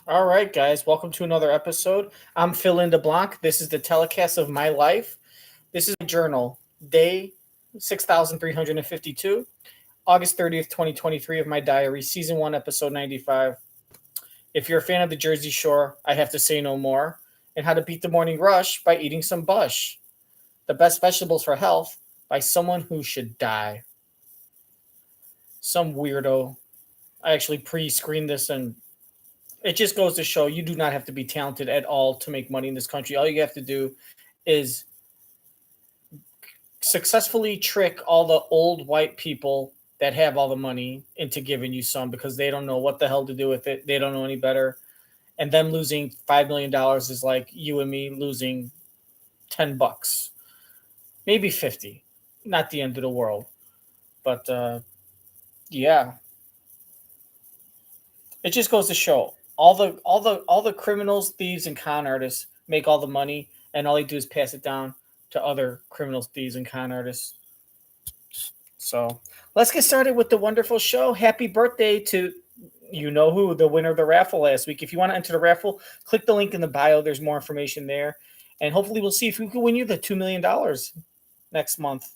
All right, guys, welcome to another episode. I'm Phil Blanc. This is the telecast of my life. This is my journal, day 6,352, August 30th, 2023, of my diary, season 1, episode 95. If you're a fan of the Jersey Shore, I have to say no more. And how to beat the morning rush by eating some bush. The best vegetables for health by someone who should die. Some weirdo. I actually pre-screened this, and it just goes to show you do not have to be talented at all to make money in this country. All you have to do is successfully trick all the old white people that have all the money into giving you some because they don't know what the hell to do with it. They don't know any better. And them losing $5 million is like you and me losing $10, maybe 50. Not the end of the world. But yeah, it just goes to show all the criminals, thieves, and con artists make all the money, and all they do is pass it down to other criminals, thieves, and con artists. So let's get started with the wonderful show. Happy birthday to you know who, the winner of the raffle last week. If you want to enter the raffle, click the link in the bio. There's more information there, and hopefully we'll see if we can win you the $2 million next month.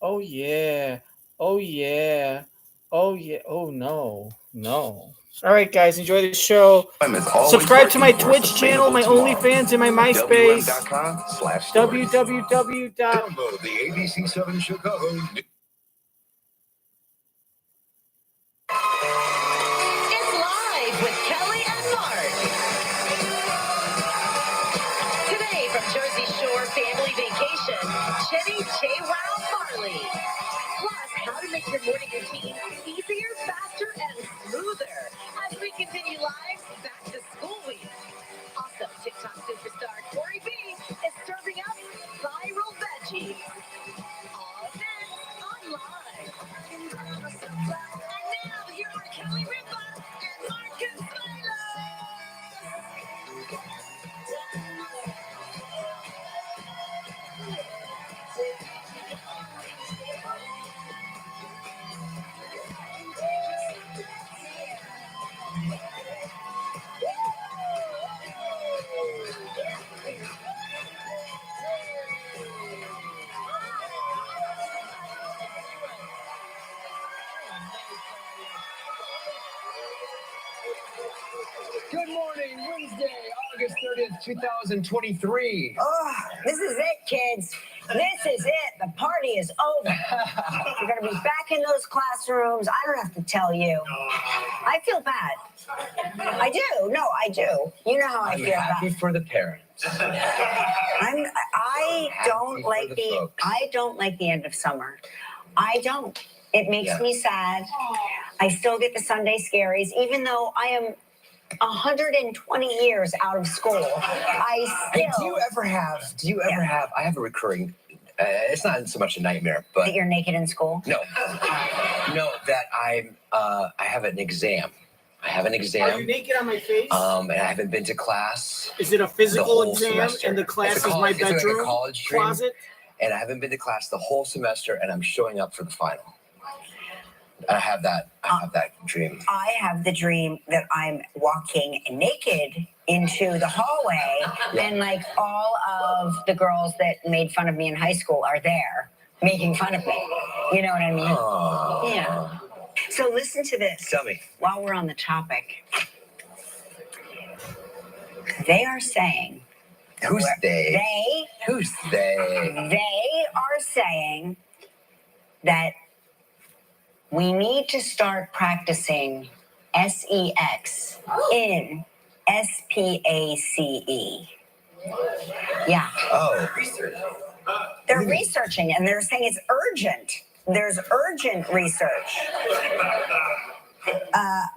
Oh yeah, oh yeah, oh yeah, oh no, no. All right, guys, enjoy the show. Subscribe to my Twitch channel, my OnlyFans, and my MySpace. www. Download the ABC7 Chicago. It's live with Kelly and Mark. Today from Jersey Shore Family Vacation, Jenni, JWoww, Farley. Plus, how to make your morning routine easier, faster, and smoother as we continue live back to school week. Also, TikTok superstar Corey B is serving up viral veggies. All next on Live. And now, here are Kelly Ripa and Marcus Good morning, Wednesday, August 30th, 2023. Oh, this is it, kids. This is it. The party is over. You're going to be back in those classrooms. I don't have to tell you. I feel bad. I do. No, I do. You know how I I'm feel happy about. for the parents. I don't like I don't like the end of summer. I don't. It makes me sad. I still get the Sunday scaries, even though I am 120 years out of school. I still. Hey, do you ever have, I have a recurring, it's not so much a nightmare, but. That you're naked in school? No, that I have an exam. I have an exam. Are you naked on my face? And I haven't been to class. Is it a physical exam? Semester. And the class It's a is my it's like bedroom a college dream, closet? and I haven't been to class the whole semester, and I'm showing up for the final. I have that dream. I have the dream that I'm walking naked into the hallway and like all of the girls that made fun of me in high school are there making fun of me. You know what I mean? Oh. Yeah. So listen to this. Tell me. While we're on the topic, they are saying. Who's they? Who's they? They are saying that we need to start practicing sex in SPACE. Yeah. Oh. They're researching and they're saying it's urgent. There's urgent research.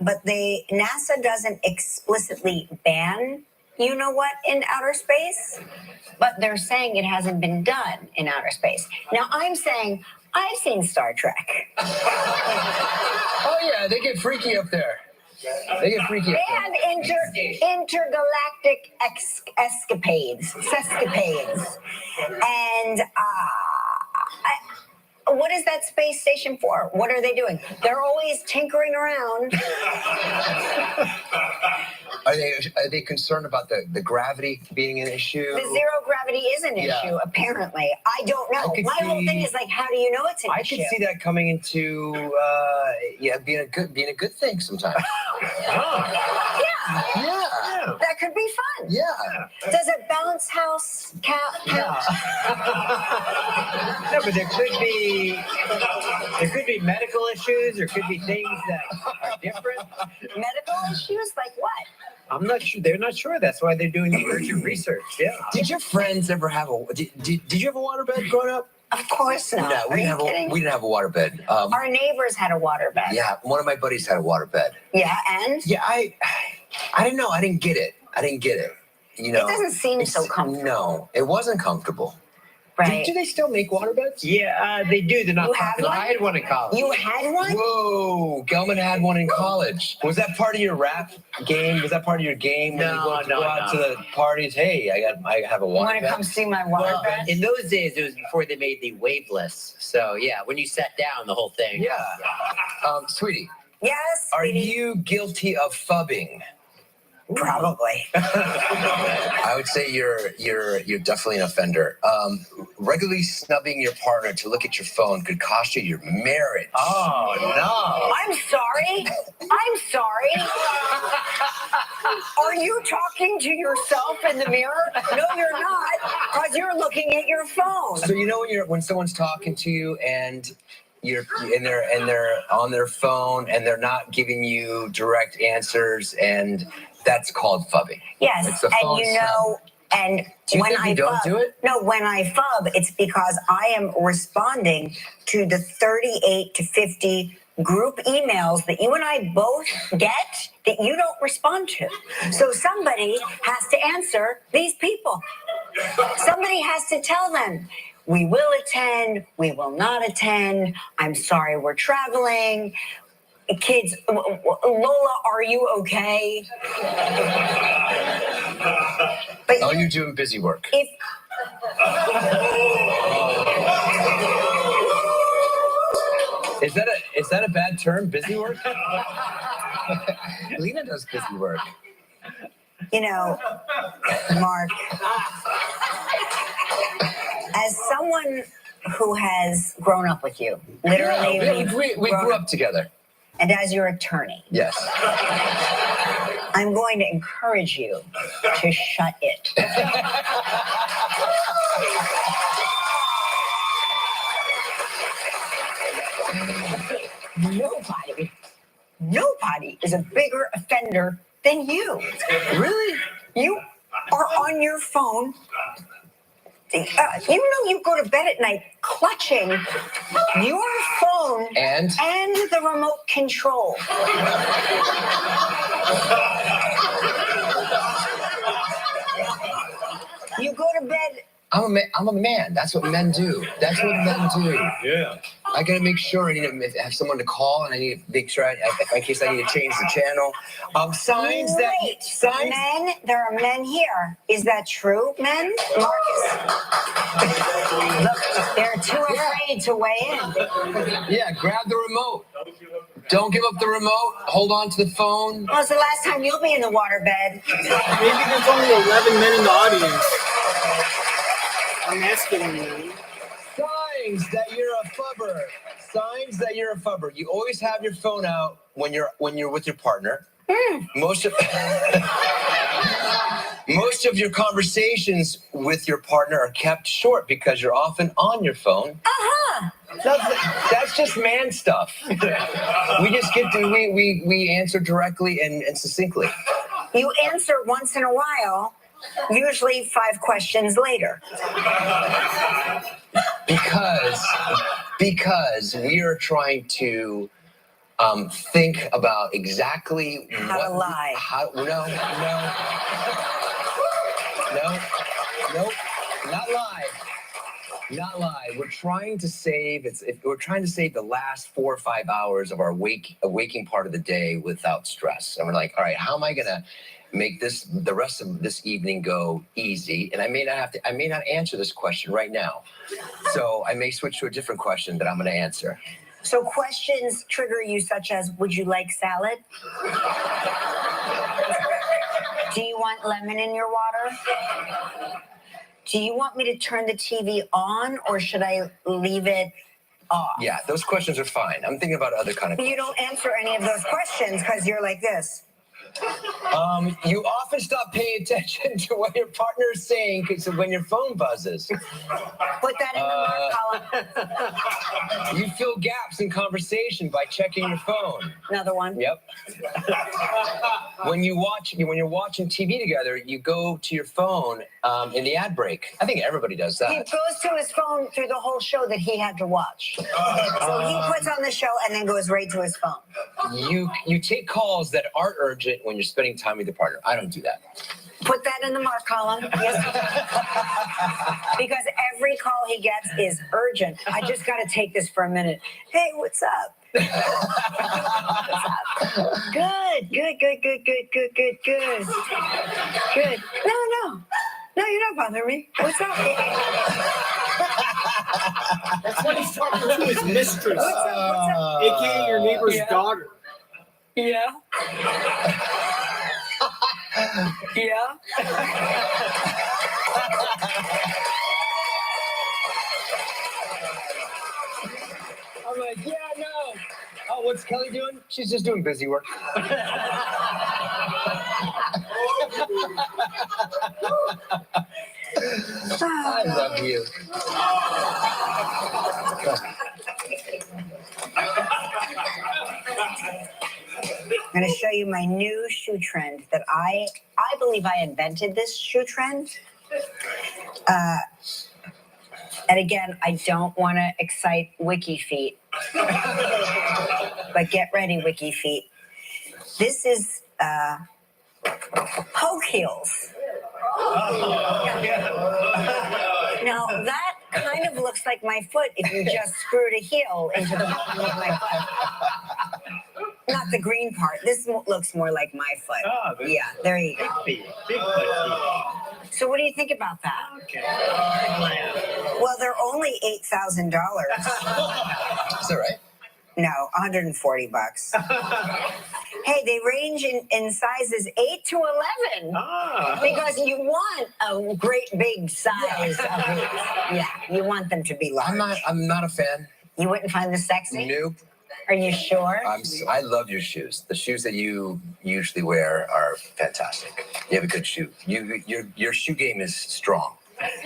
But NASA doesn't explicitly ban you know what in outer space, but they're saying it hasn't been done in outer space. Now I'm saying I've seen Star Trek. Oh yeah, they get freaky up there. They have intergalactic escapades, sescapades. And what is that space station for? What are they doing? They're always tinkering around. Are they concerned about the gravity being an issue? The zero gravity is an issue, apparently. I don't know. My whole thing is like, how do you know it's an issue? I can see that coming into being a good thing sometimes. Yeah. That could be fun. Yeah. Does a bounce house count? No, but there could be medical issues. There could be things that are different. Medical issues? Like what? I'm not sure. They're not sure. That's why they're doing the urgent research. Yeah. Did your friends ever have did you have a waterbed growing up? Of course not. No, we didn't have a waterbed. Our neighbors had a waterbed. Yeah, one of my buddies had a waterbed. Yeah, and? Yeah, I didn't know. I didn't get it. You know, it doesn't seem so comfortable. No, it wasn't comfortable. Right. Do they still make waterbeds? Yeah, they do. They're not You have popular. one? I had one in college. You had one? Whoa, Gelman had one in college. Was that part of your rap game? Was that part of your game when you go out to the parties? Hey, I have a waterbed. You want to come see my waterbed? In those days, it was before they made the waveless. So yeah, when you sat down, the whole thing. Yeah. Sweetie. Yes. Are sweetie. you guilty of phubbing? Probably. I would say you're definitely an offender. Regularly snubbing your partner to look at your phone could cost you your marriage. Oh no! I'm sorry. I'm sorry. Are you talking to yourself in the mirror? No, you're not, because you're looking at your phone. So you know when someone's talking to you and they're on their phone and they're not giving you direct answers, and that's called phubbing. Yes, It's a and phone you know, and Do you when think I you don't phub, do it? No, when I phub, it's because I am responding to the 38 to 50 group emails that you and I both get that you don't respond to. So somebody has to answer these people. Somebody has to tell them, we will attend, we will not attend, I'm sorry we're traveling. Kids, Lola, are you okay? But You're doing busy work. if Is that a bad term? Busy work? Lena does busy work. you know, Mark, as someone who has grown up with you, literally, we grew up together. and as your attorney, Yes. I'm going to encourage you to shut it. Nobody is a bigger offender than you. Really? You are on your phone. You know you go to bed at night clutching your phone And the remote control. You go to bed. I'm a man. That's what men do. Yeah. I gotta make sure I need to have someone to call, and I need to make sure in case I need to change the channel. Signs that Wait, signs. men, there are men here. Is that true, men? Marcus. Look, they're too afraid to weigh in. Yeah, grab the remote. Don't give up the remote. Hold on to the phone. Well, it's the last time you'll be in the waterbed. Maybe there's only 11 men in the audience. I'm asking you. Signs that you're a phubber. Signs that you're a phubber. You always have your phone out when you're with your partner. Most of your conversations with your partner are kept short because you're often on your phone. That's just man stuff. We just we answer directly and succinctly. You answer once in a while, usually 5 questions later. Because we are trying to think about exactly How to lie. No, not lie. We're trying to save the last 4 or 5 hours of our waking part of the day without stress. And we're like, all right, how am I gonna make the rest of this evening go easy? And I may not answer this question right now. So I may switch to a different question that I'm gonna answer. So questions trigger you such as, would you like salad? want lemon in your water? Do you want me to turn the TV on or should I leave it off? Yeah, those questions are fine. I'm thinking about other kind of But you don't answer any of those questions because you're like this. You often stop paying attention to what your partner is saying because when your phone buzzes. Put that in the mark column. You fill gaps in conversation by checking your phone. Another one. Yep. When you're watching TV together, you go to your phone in the ad break. I think everybody does that. He goes to his phone through the whole show that he had to watch. So he puts on the show and then goes right to his phone. You take calls that aren't urgent when you're spending time with your partner. I don't do that. Put that in the mark column. Yes. Because every call he gets is urgent. I just got to take this for a minute. Hey, what's up? What's up? Good. No, you're not bothering me. What's up? That's what he's talking to his mistress. What's up? AKA your neighbor's daughter. Yeah. Yeah. I'm like, yeah, no. Oh, what's Kelly doing? She's just doing busy work. I love you. I'm going to show you my new shoe trend that I believe I invented this shoe trend. And again, I don't want to excite Wiki Feet, but get ready, Wiki Feet. This is poke heels. Now that kind of looks like my foot if you just screwed a heel into the bottom of my foot. Not the green part. This looks more like my foot. Oh, Yeah, there you go. Big foot. So what do you think about that? Okay. Well, they're only $8,000. Is that right? No, $140. Hey, they range in sizes 8 to 11. Ah. Because you want a great big size of these. Yeah, you want them to be large. I'm not a fan. You wouldn't find this sexy? Nope. Are you sure? I love your shoes. The shoes that you usually wear are fantastic. You have a good shoe. Your shoe game is strong. That's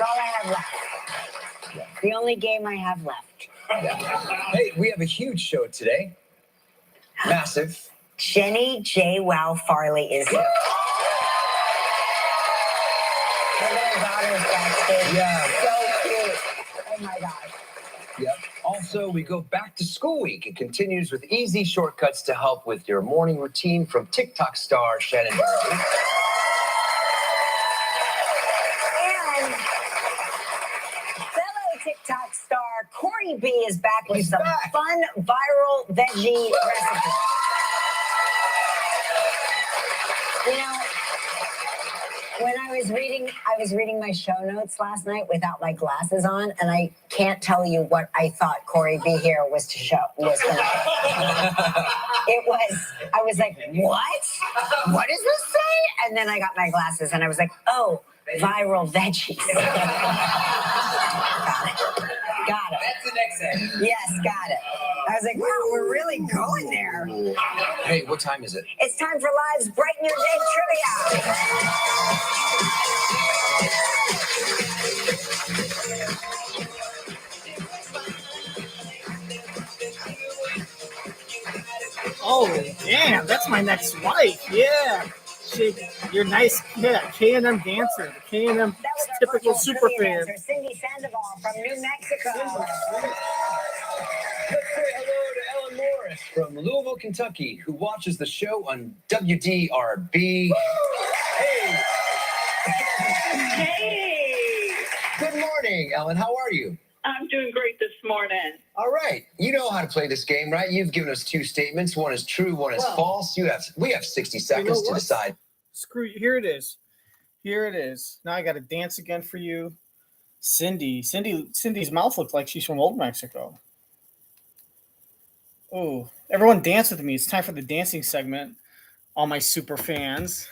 all I have left. The only game I have left. Yeah. Hey, we have a huge show today. Massive. Jenni JWoww Farley is here. Her little daughter's backstage. Yeah. So cute. Oh my gosh. Yep. Also, we go back to school week. It continues with easy shortcuts to help with your morning routine from TikTok star Shannon. And fellow TikTok star Corey B is back with some fun viral veggie recipes. You know, when I was reading my show notes last night without my glasses on, and I can't tell you what I thought Corey B here was to show. I was like, what? What does this say? And then I got my glasses and I was like, oh, viral veggies. Got it. That's the next thing. Yes, got it. I was like, wow, we're really going there. Hey, what time is it? It's time for Live's Brighten Your Day Trivia. Oh, damn, that's my next wife. Yeah. You're nice. Yeah, K&M dancer. The K&M That was our typical virtual super trivia fan. dancer, Cindy Sandoval from New Mexico. Let's say hello to Ellen Morris from Louisville, Kentucky, who watches the show on WDRB. Hey! Hey, Good morning, Ellen. How are you? I'm doing great this morning. All right. You know how to play this game, right? You've given us two statements. One is true, one is false. We have 60 seconds to what? decide. Screw you. Here it is. Here it is. Now I got to dance again for you. Cindy's mouth looks like she's from Old Mexico. Oh, everyone dance with me. It's time for the dancing segment. All my super fans.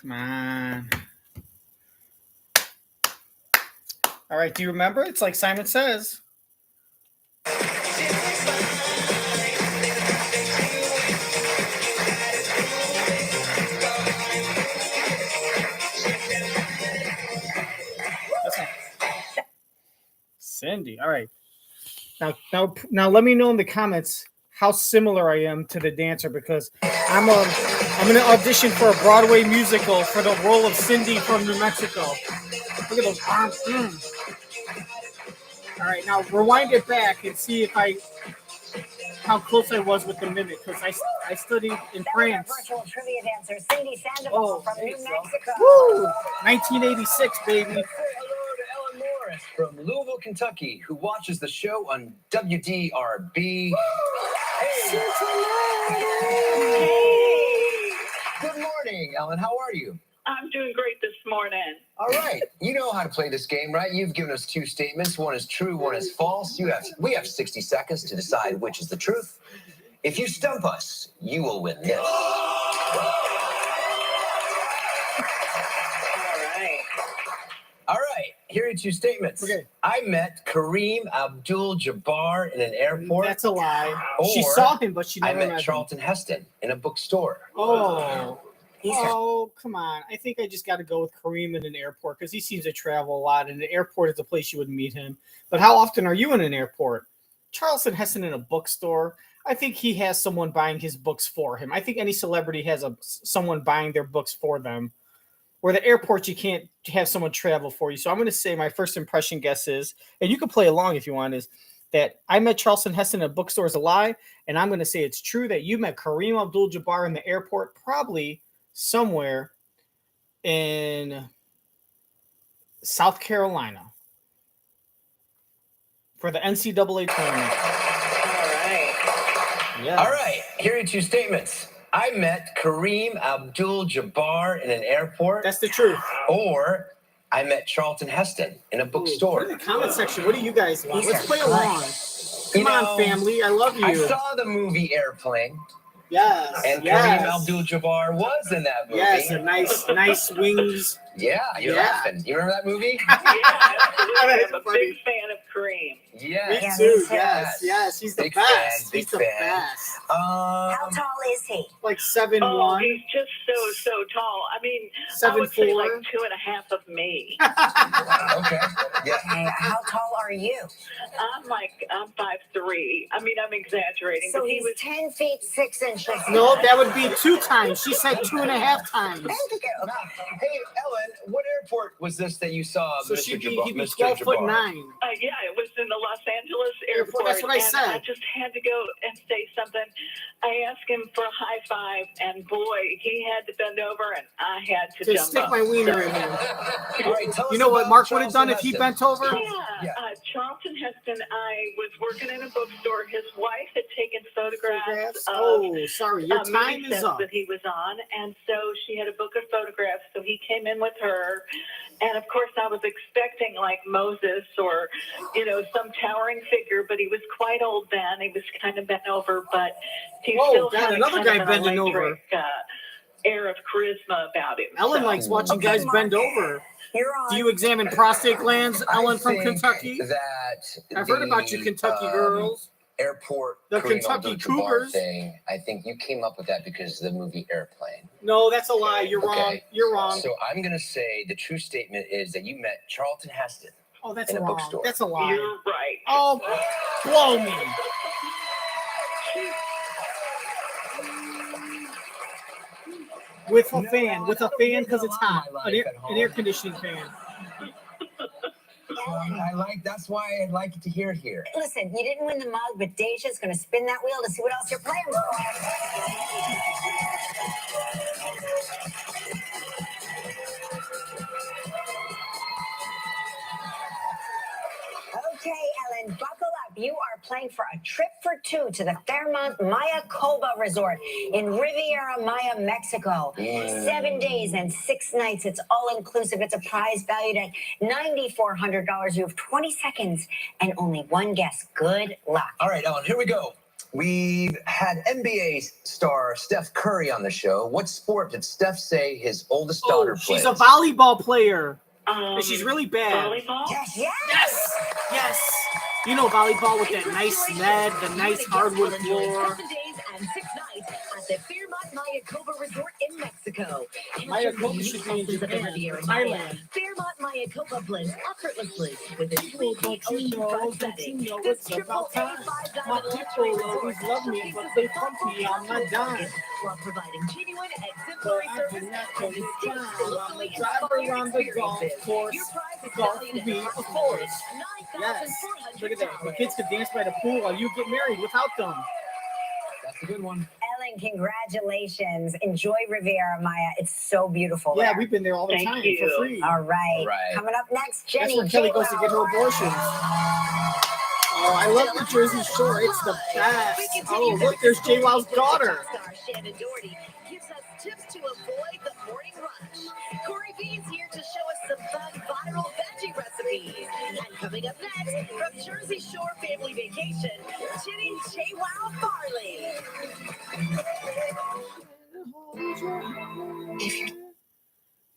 Come on. All right, do you remember? It's like Simon Says. That's not... Cindy. All right. Now, let me know in the comments how similar I am to the dancer, because I'm going to audition for a Broadway musical for the role of Cindy from New Mexico. Look at those arms. All right, now rewind it back and see how close I was with the mimic, because I studied in France. Virtual trivia dancer Cindy Sandoval from New Mexico. Woo! 1986, baby. Let's say hello to Ellen Morris from Louisville, Kentucky, who watches the show on WDRB. Hey. Good morning, Ellen. How are you? I'm doing great this morning. All right. You know how to play this game, right? You've given us two statements. One is true, one is false. We have 60 seconds to decide which is the truth. If you stump us, you will win this. All right. Here are your two statements. Okay. I met Kareem Abdul-Jabbar in an airport. That's a lie. Or She saw him, but she I never met met him. Charlton Heston in a bookstore. Oh, come on. I think I just got to go with Kareem in an airport, because he seems to travel a lot, and the airport is a place you would meet him. But how often are you in an airport? Charlton Heston in a bookstore. I think he has someone buying his books for him. I think any celebrity has someone buying their books for them. Where the airport, you can't have someone travel for you. So I'm going to say my first impression guess is, and you can play along if you want, is that I met Charlton Heston in a bookstore is a lie. And I'm going to say it's true that you met Kareem Abdul-Jabbar in the airport, probably somewhere in South Carolina for the NCAA tournament. All right. Here are your two statements. I met Kareem Abdul-Jabbar in an airport. That's the truth. Or I met Charlton Heston in a bookstore. Put in the comment section, what do you guys want? These Let's are play fun. along. Come on, family. I love you. I saw the movie Airplane. Yes. And yes. Kareem Abdul-Jabbar was in that movie. Yes, a nice wings. Yeah, you're laughing. You remember that movie? Yeah, absolutely. That's I'm a funny. big fan of Kareem. Yes. Me too. Yes. Yes. He's the Big best. fan, He's big the fan. best. How tall is he? Like 7'1". Oh, he's just so tall. I mean, I would say 7'4". like 2.5 of me. Okay. Yeah. Okay, how tall are you? I'm 5'3". I mean, I'm exaggerating, So but he he's was 10 feet 6 inches. No, that would be 2 times. She said 2.5 times. Thank you. Hey, Ellen, what airport was this that you saw So Mr. he'd be Mr. 12'9". yeah, it was in the Los Angeles airport. That's what I said. And I just had to go and say something. I asked him for a high five, and boy, he had to bend over, and I had to To jump stick up. my wiener in him. All right, tell us You know what about Mark would have done if Charlton he Heston. bent over? Yeah, Charlton Heston. I was working in a bookstore. His wife had taken photographs of Oh, sorry. Your time movie is sets up. that he was on, and so she had a book of photographs. So he came in with her, and of course, I was expecting like Moses or, some towering figure, but he was quite old then. He was kind of bent over, but he still got had another kind guy of an bending over. electric, air of charisma about him. Ellen So- likes watching Okay, guys Mark. bend over. You're on. Do you examine prostate glands, Ellen I from think Kentucky? That I've heard about you, Kentucky girls. Airport The Kareem Kentucky Abdul-Jabbar Cougars. thing. I think you came up with that because of the movie Airplane. No, that's a lie. You're wrong. Okay. You're wrong. So I'm gonna say the true statement is that you met Charlton Heston. Oh, that's in a wrong. bookstore. That's a lie. You're right. Oh, blow me. With a fan, because it's hot. An air conditioning fan. That's why I'd like to hear it here. Listen, you didn't win the mug, but Deja's going to spin that wheel to see what else you're playing for. Okay, Ellen, buckle up. You are playing for a trip for two to the Fairmont Mayakoba Resort in Riviera Maya, Mexico. 7 days and 6 nights. It's all inclusive. It's a prize valued at $9,400. You have 20 seconds and only one guess. Good luck. All right, Ellen, here we go. We've had NBA star Steph Curry on the show. What sport did Steph say his oldest daughter plays? She's a volleyball player. And she's really bad. Volleyball? Yes. Yes. You know volleyball with that nice net, the nice hardwood floor. 7 days and 6 nights at the Fairmont Mayakoba Resort in Mexico. Mayakoba should be in Japan, Thailand. Fairmont Mayakoba blends effortlessly with its People, sweet don't you know This it's about time? My people always love me, but they pump me on my dime. while providing genuine But exemplary I've service been not and to distinct time. I'm a locally driver inspired around the golf experiences. course. Your prize is Golf valued would at be a approximately force. Yes. $9,400. Look at that. The kids could dance by the pool while you get married without them. That's a good one. Ellen, congratulations. Enjoy Riviera Maya. It's so beautiful Yeah, there. we've been there all the Thank time you. for free. All right. All right. Coming up next, That's Jenni. where Kelly goes to get her JWoww. abortions. Oh, I love the Jersey Shore. It's the best. Oh, look, there's JWoww's daughter. Star Shannon Doherty gives us tips to avoid the morning rush. Corey B's here to show us some fun viral veggie recipes. And coming up next, from Jersey Shore Family Vacation, Jenni JWoww Farley.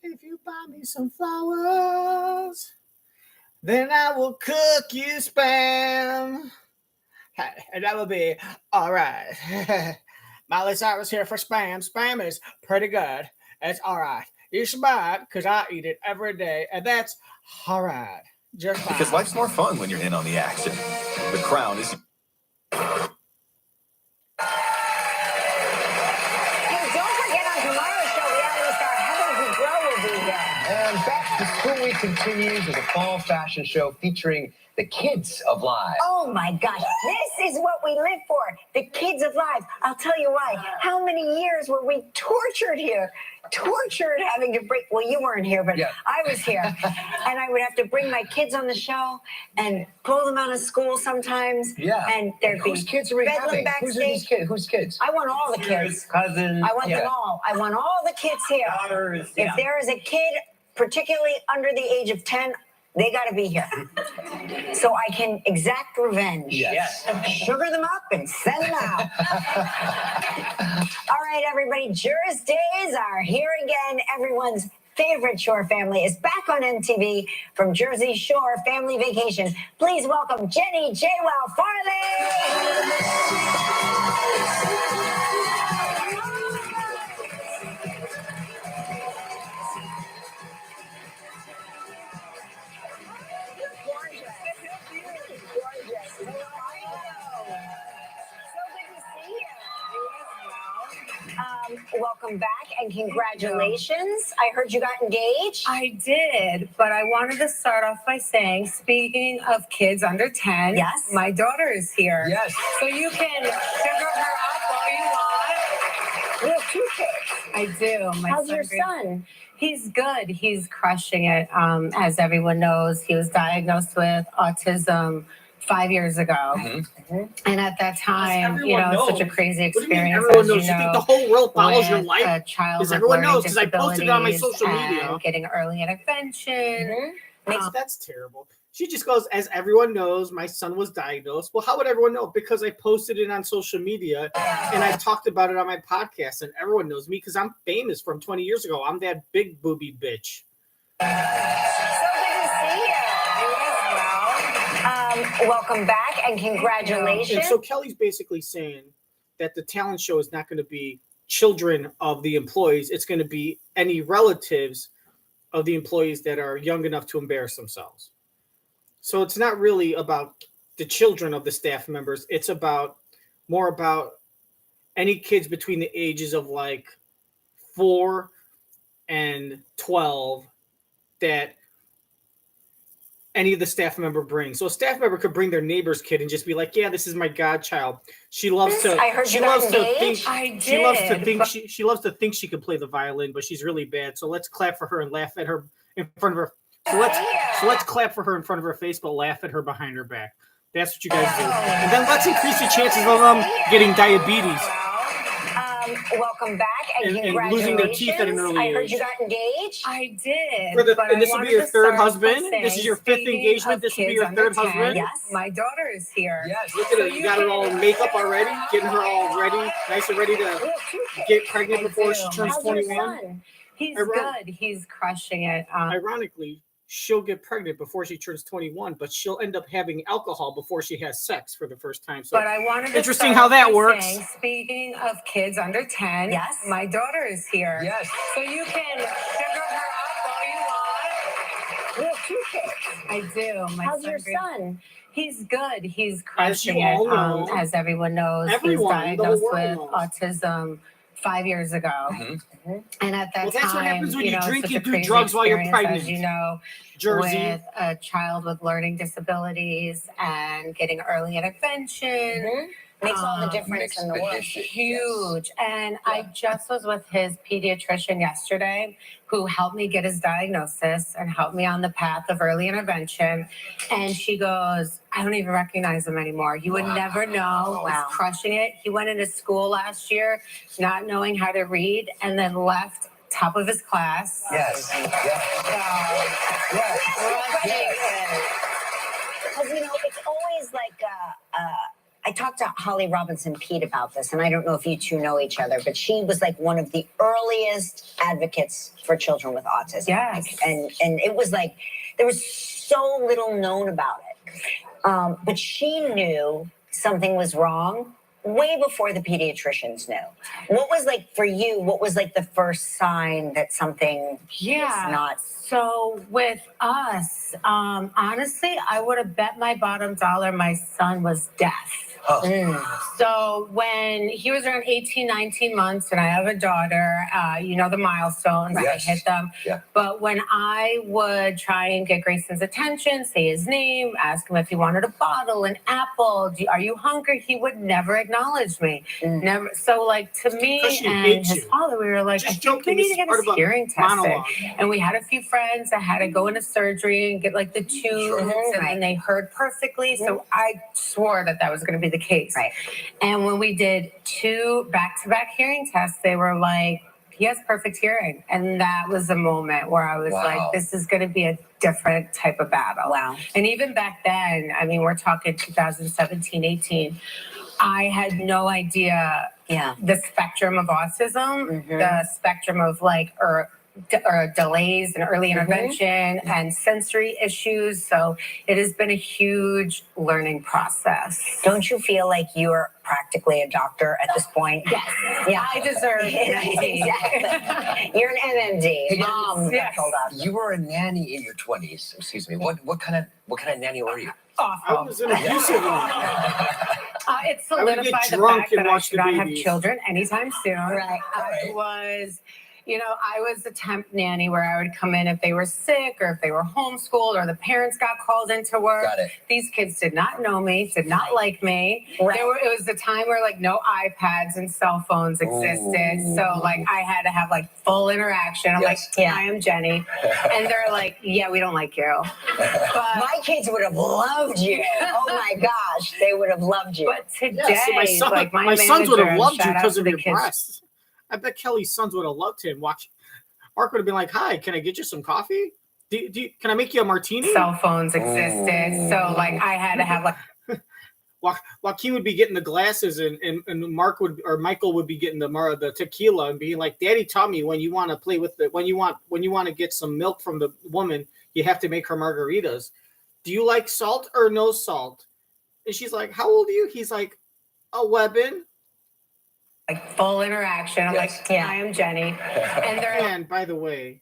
If you buy me some flowers, then I will cook you spam. And that will be all right. Miley Cyrus here for spam. Spam is pretty good. It's all right. You should buy it because I eat it every day, and that's all right. Just fine. Because life's more fun when you're in on the action. The Crown is... Hey, don't forget on tomorrow's show, reality star Heather Dubrow will be here. And back to school week continues with a fall fashion show featuring the kids of live. Oh my gosh, this is what we live for. The kids of life. I'll tell you why. How many years were we tortured here? Tortured having to bring, well, you weren't here, but Yeah. I was here. And I would have to bring my kids on the show and pull them out of school sometimes. Yeah. And there'd be Whose kids are we bedlam having? Who's are these backstage. kids? Whose kids? I want all the kids. Cousins. I want Yeah. them all. I want all the kids here. Daughters. If Yeah. there is a kid, particularly under the age of 10, they got to be here. So I can exact revenge. Yes. Sugar them up and send them out. All right, everybody. Jurors Days are here again. Everyone's favorite Shore family is back on MTV from Jersey Shore Family Vacation. Please welcome Jenni JWoww Farley. Welcome back and congratulations. I heard you got engaged. I did, but I wanted to start off by saying, speaking of kids under 10, Yes. my daughter is here. Yes. So you can sugar her up all you want. You have 2 kids. I do. My How's your grades- son? He's good. He's crushing it. As everyone knows, he was diagnosed with autism 5 years ago. Mm-hmm. And at that time, everyone it's such a knows. crazy What do you mean experience. everyone as knows? You think the whole world follows your with life? a child Because with everyone learning knows, 'cause I posted it on my social disabilities media. and getting early intervention. That's terrible. She just goes, as everyone knows, my son was diagnosed. Well, how would everyone know? Because I posted it on social media and I talked about it on my podcast, and everyone knows me because I'm famous from 20 years ago. I'm that big booby bitch. So good to see you. Welcome back and congratulations. And so Kelly's basically saying that the talent show is not going to be children of the employees. It's going to be any relatives of the employees that are young enough to embarrass themselves. So it's not really about the children of the staff members. It's more about any kids between the ages of like 4 and 12 that any of the staff member brings. So a staff member could bring their neighbor's kid and just be like, "Yeah, this is my godchild. She loves to. I heard she you got loves to think. engaged. I She loves to did, think. but- She loves to think she can play the violin, but she's really bad. So let's clap for her and laugh at her in front of her. So let's clap for her in front of her face, but laugh at her behind her back. That's what you guys do. And then let's increase the chances of them getting diabetes. Welcome back and and losing their teeth at an early I heard age. you got engaged. I did. And this will be your third husband. This is your fifth engagement. This will be your third husband. Yes. My daughter is here. Yes. Look at it. You got her all makeup already, getting her all ready, nice and ready to get pregnant before she turns How's your 21. son? He's good. He's crushing it. Ironically, she'll get pregnant before she turns 21, but she'll end up having alcohol before she has sex for the first time. So But I wanted to interesting start how that by works. saying, speaking of kids under 10, Yes. my daughter is here. Yes. So you can sugar her up all you want. You have 2 kids. I do. My How's your Grace- son? He's good. He's As crushing you it. all know, As everyone knows, everyone, he's the whole diagnosed with world knows. autism 5 years ago. And at that Well, time, that's what happens when you it's drink such a and do crazy drugs while you're experience, pregnant. As you know, Jersey. with a child with learning disabilities and getting early intervention. Makes all the difference in the world. Huge. And I just was with his pediatrician yesterday who helped me get his diagnosis and helped me on the path of early intervention. And she goes, I don't even recognize him anymore. You would never know. He's crushing it. He went into school last year not knowing how to read and then left top of his class. Yes. Because, you know, it's always like, I talked to Holly Robinson Pete about this, and I don't know if you two know each other, but she was like one of the earliest advocates for children with autism. Yes. And it was like, there was so little known about it. But she knew something was wrong way before the pediatricians knew. What was like for you, what was like the first sign that something is not? So with us, honestly, I would have bet my bottom dollar my son was deaf. So when he was around 18, 19 months, and I have a daughter, you know the milestones, Yes. I hit them. Yeah. But when I would try and get Grayson's attention, say his name, ask him if he wanted a bottle, an apple, are you hungry? He would never acknowledge me. Never. So like to me Because she and hates his you. father, we were like, Just I think we joking, need this to is get part his of a hearing tested. monologue. And we had a few friends that had to go into surgery and get like the tubes, and then they heard perfectly. So I swore that that was going to be the case. Right. And when we did 2 back-to-back hearing tests, they were like, he has perfect hearing. And that was a moment where I was like, this is going to be a different type of battle. Wow. And even back then, I mean, we're talking 2017, 18, I had no idea the spectrum of autism, the spectrum of like, or delays in early intervention and sensory issues. So it has been a huge learning process. Don't you feel like you're practically a doctor at this point? Yes. Yeah. I deserve it. Exactly. You're an MMD. Mom told us. You were a nanny in your 20s. Excuse me. What kind of nanny were you? I Awful. was an abusive one. It I would get solidified the drunk fact and that I watch should the not have babies. children anytime soon. Right. I was, you know, I was the temp nanny where I would come in if they were sick or if they were homeschooled or the parents got called into work. Got it. These kids did not know me, did not like me. Right. It was the time where like no iPads and cell phones existed. So like I had to have like full interaction. I'm like, I am Jenny. And they're like, yeah, we don't like you. But My kids would have loved you. Oh my gosh, they would have loved you. But today, Yeah, so my sons would have loved you because of your breasts. I bet Kelly's sons would have loved him. Mark would have been like, "Hi, can I get you some coffee? Can I make you a martini?" Cell phones existed, so like I had to have like. Joaquin would be getting the glasses, and Michael would be getting the tequila, and being like, "Daddy taught me when you want to play with when you want to get some milk from the woman, you have to make her margaritas. Do you like salt or no salt?" And she's like, "How old are you?" He's like, "11." Like full interaction. I'm like, I am Jenny. And by the way,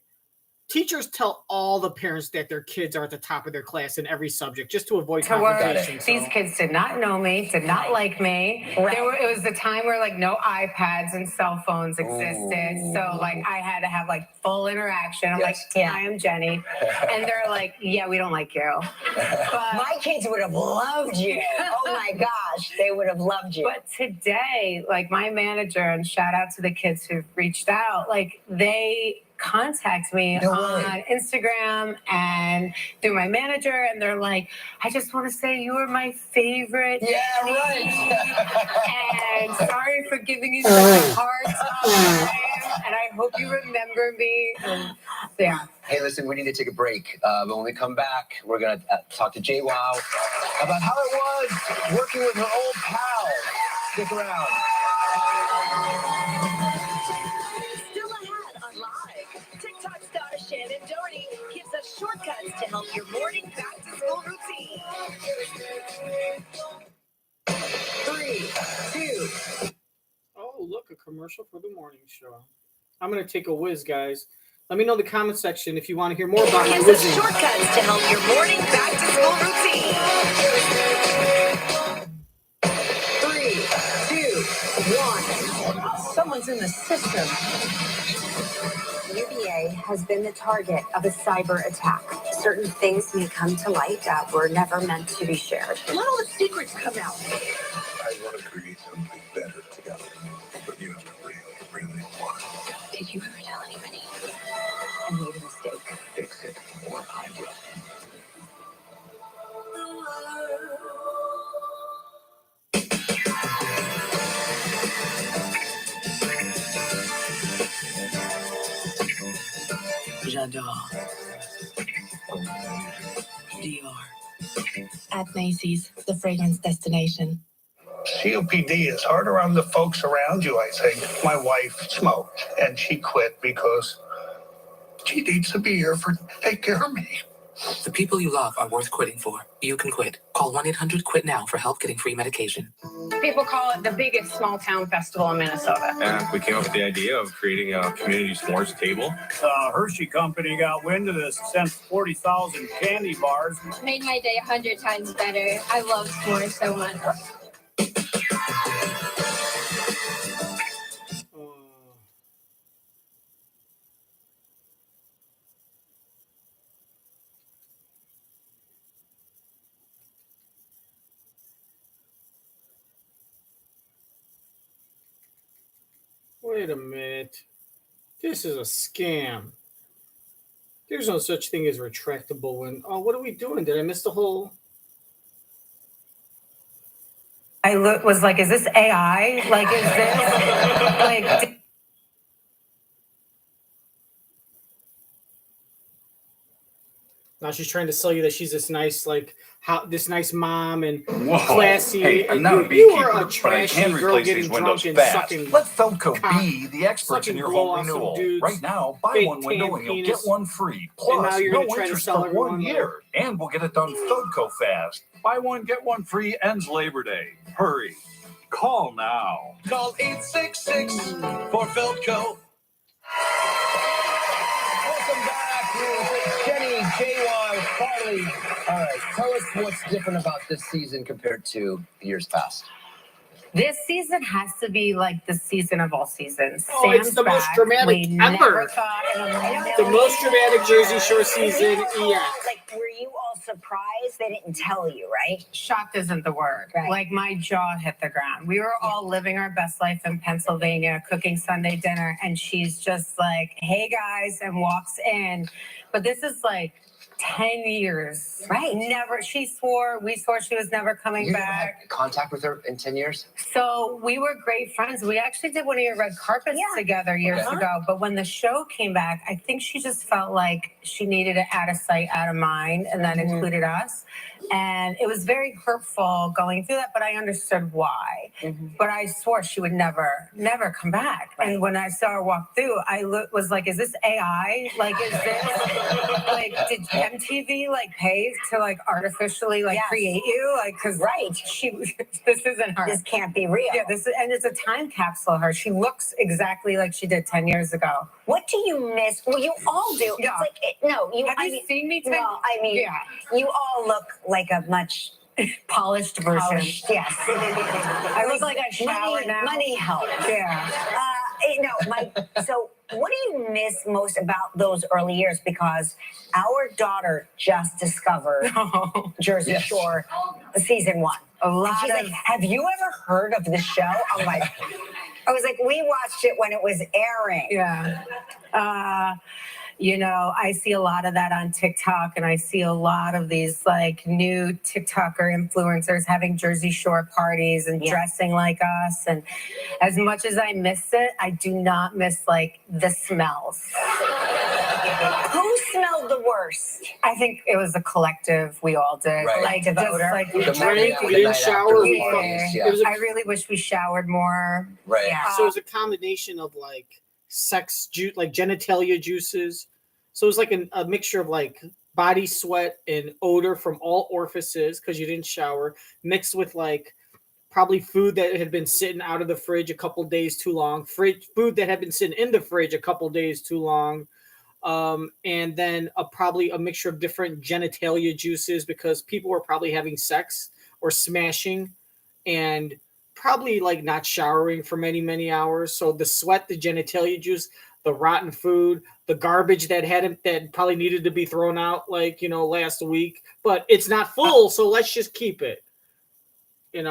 teachers tell all the parents that their kids are at the top of their class in every subject just to avoid confrontation. These kids did not know me, did not like me. It was the time where like no iPads and cell phones existed. So like I had to have like full interaction. I'm like, I am Jenny. And they're like, yeah, we don't like you. But my kids would have loved you. Oh my gosh, they would have loved you. But today, like my manager, and shout out to the kids who've reached out, like they contact me on Instagram and through my manager, and they're like, I just want to say you were my favorite. Yeah, right. And sorry for giving you such a hard time, and I hope you remember me. And, yeah. Hey, listen, we need to take a break. But when we come back, we're going to talk to JWoww about how it was working with her old pals. Stick around. Still ahead on Live. TikTok star Shannon Doherty gives us shortcuts to help your morning back-to-school routine. 3, 2. Oh, look, a commercial for the morning show. I'm going to take a whiz, guys. Let me know in the comment section if you want to hear more about my Gives us whizzing. shortcuts to help your morning back-to-school routine. 3, 2, 1. Someone's in the system. UVA has been the target of a cyber attack. Certain things may come to light that were never meant to be shared. Let all the secrets come out. I want to create something better together, but you have to really, really want it. Did you ever tell anybody? I made a mistake. Fix it, or I will. JWoww. Dior. At Macy's, the fragrance destination. COPD is harder on the folks around you, I think. My wife smoked, and she quit because she needs to be here to take care of me. The people you love are worth quitting for. You can quit. Call 1-800-QUIT-NOW for help getting free medication. People call it the biggest small town festival in Minnesota. And we came up with the idea of creating a community s'mores table. Hershey Company got wind of this, sent 40,000 candy bars. Made my day 100 times better. I love s'mores so much. Wait a minute. This is a scam. There's no such thing as retractable when... Oh, what are we doing? Did I miss the whole... I was like, is this AI? Like, is this... like... Now she's trying to sell you that she's this nice, like, this nice mom and Whoa. classy. Hey, I'm not a you beekeeper, are a but I trashy can girl replace getting these drunk windows and fast. sucking. Let Feldco cock, be the experts in sucking your blow home off some renewal. dudes, Right now, buy fake one window tan and you'll penis. get one free. And now Plus, you're no gonna try to interest sell for everyone 1 like- year. And we'll get it done Feldco fast. Buy one, get one free ends Labor Day. Hurry. Call now. Call 866 for Feldco. Welcome back with Jenni, JWoww, Farley. All right, tell us what's different about this season compared to years past. This season has to be like the season of all seasons. Oh, it's the most dramatic ever. The most dramatic Jersey Shore season yet. Like, were you all surprised they didn't tell you, right? Shocked isn't the word. Right. Like, my jaw hit the ground. We were all living our best life in Pennsylvania, cooking Sunday dinner, and she's just like, hey guys, and walks in. But this is like 10 years. Right. Never, we swore she was never coming You back. had contact with her in 10 years? So we were great friends. We actually did one of your red carpets together years ago. But when the show came back, I think she just felt like she needed it out of sight, out of mind, and that included us. And it was very hurtful going through that, but I understood why. But I swore she would never come back. And when I saw her walk through, I was like, is this AI? Like, is this, like, did MTV, like, pay to, like, artificially, like, create you? Like, because, this isn't her. This can't be real. Yeah, and it's a time capsule of her. She looks exactly like she did 10 years ago. What do you miss? Well, you all do. Yeah. It's like, Have you seen me? No, I mean, you all look like a much polished version. Yes. I look like I shower now. Money helps. Yeah. So what do you miss most about those early years? Because our daughter just discovered Jersey Shore season 1. A lot and she's of... like, have you ever heard of the show? I'm like, I was like, we watched it when it was airing. Yeah. You know, I see a lot of that on TikTok, and I see a lot of these like new TikToker influencers having Jersey Shore parties and dressing like us. And as much as I miss it, I do not miss like the smells. Who smelled the worst? I think it was a collective. We all did. Right. Like just like The drank, morning, we the didn't night shower, after the we parties, It was a- I really wish we showered more. Right. Yeah. So it was a combination of like sex juice, like genitalia juices. So it was like a mixture of like body sweat and odor from all orifices because you didn't shower, mixed with like probably food that had been sitting out of the fridge a couple days too long, food that had been sitting in the fridge a couple days too long, and then probably a mixture of different genitalia juices because people were probably having sex or smashing and probably like not showering for many hours. So the sweat, the genitalia juice, the rotten food, the garbage that probably needed to be thrown out like, last week, but it's not full, so let's just keep it. Right.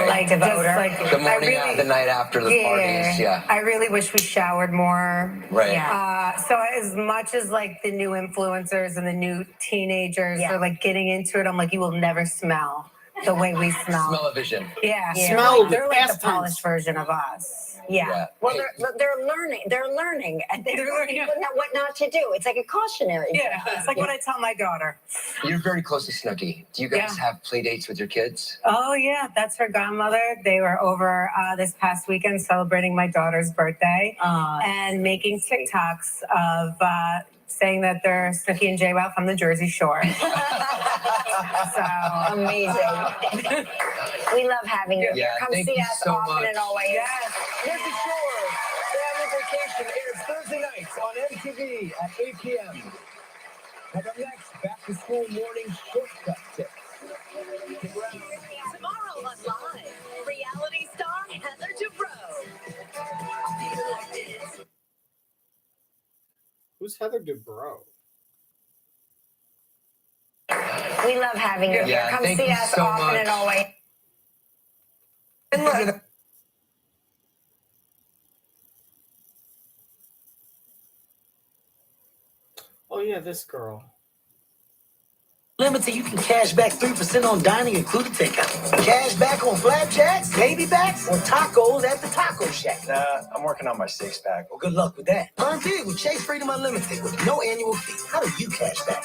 Like just like The morning, the night after the parties, yeah. I really wish we showered more. Right. So as much as like the new influencers and the new teenagers are like getting into it, I'm like, you will never smell the way we smell. Smell-o-vision. Yeah. Smell They're like the past polished version of us. Yeah. Well, they're learning. They're learning, and they're learning what not to do. It's like a cautionary. Yeah. It's like what I tell my daughter. You're very close to Snooki. Do you guys have play dates with your kids? Oh yeah, that's her godmother. They were over this past weekend celebrating my daughter's birthday and making TikToks of saying that they're Snooki and JWoww from the Jersey Shore. So amazing. We love having you here. Come see us often and always. Yes. Jersey Shore Family Vacation airs Thursday nights on MTV at 8 p.m. And up next, back to school morning shortcut tips. Tomorrow on Live, reality star Heather JWoww. Who's Heather JWoww? We love having you here. Come see us often and always. And look. Oh yeah, this girl. Limited, you can cash back 3% on dining, including takeout. Cash back on flapjacks, baby backs, or tacos at the Taco Shack. Nah, I'm working on my six-pack. Well, good luck with that. Earn big with Chase Freedom Unlimited with no annual fee. How do you cash back?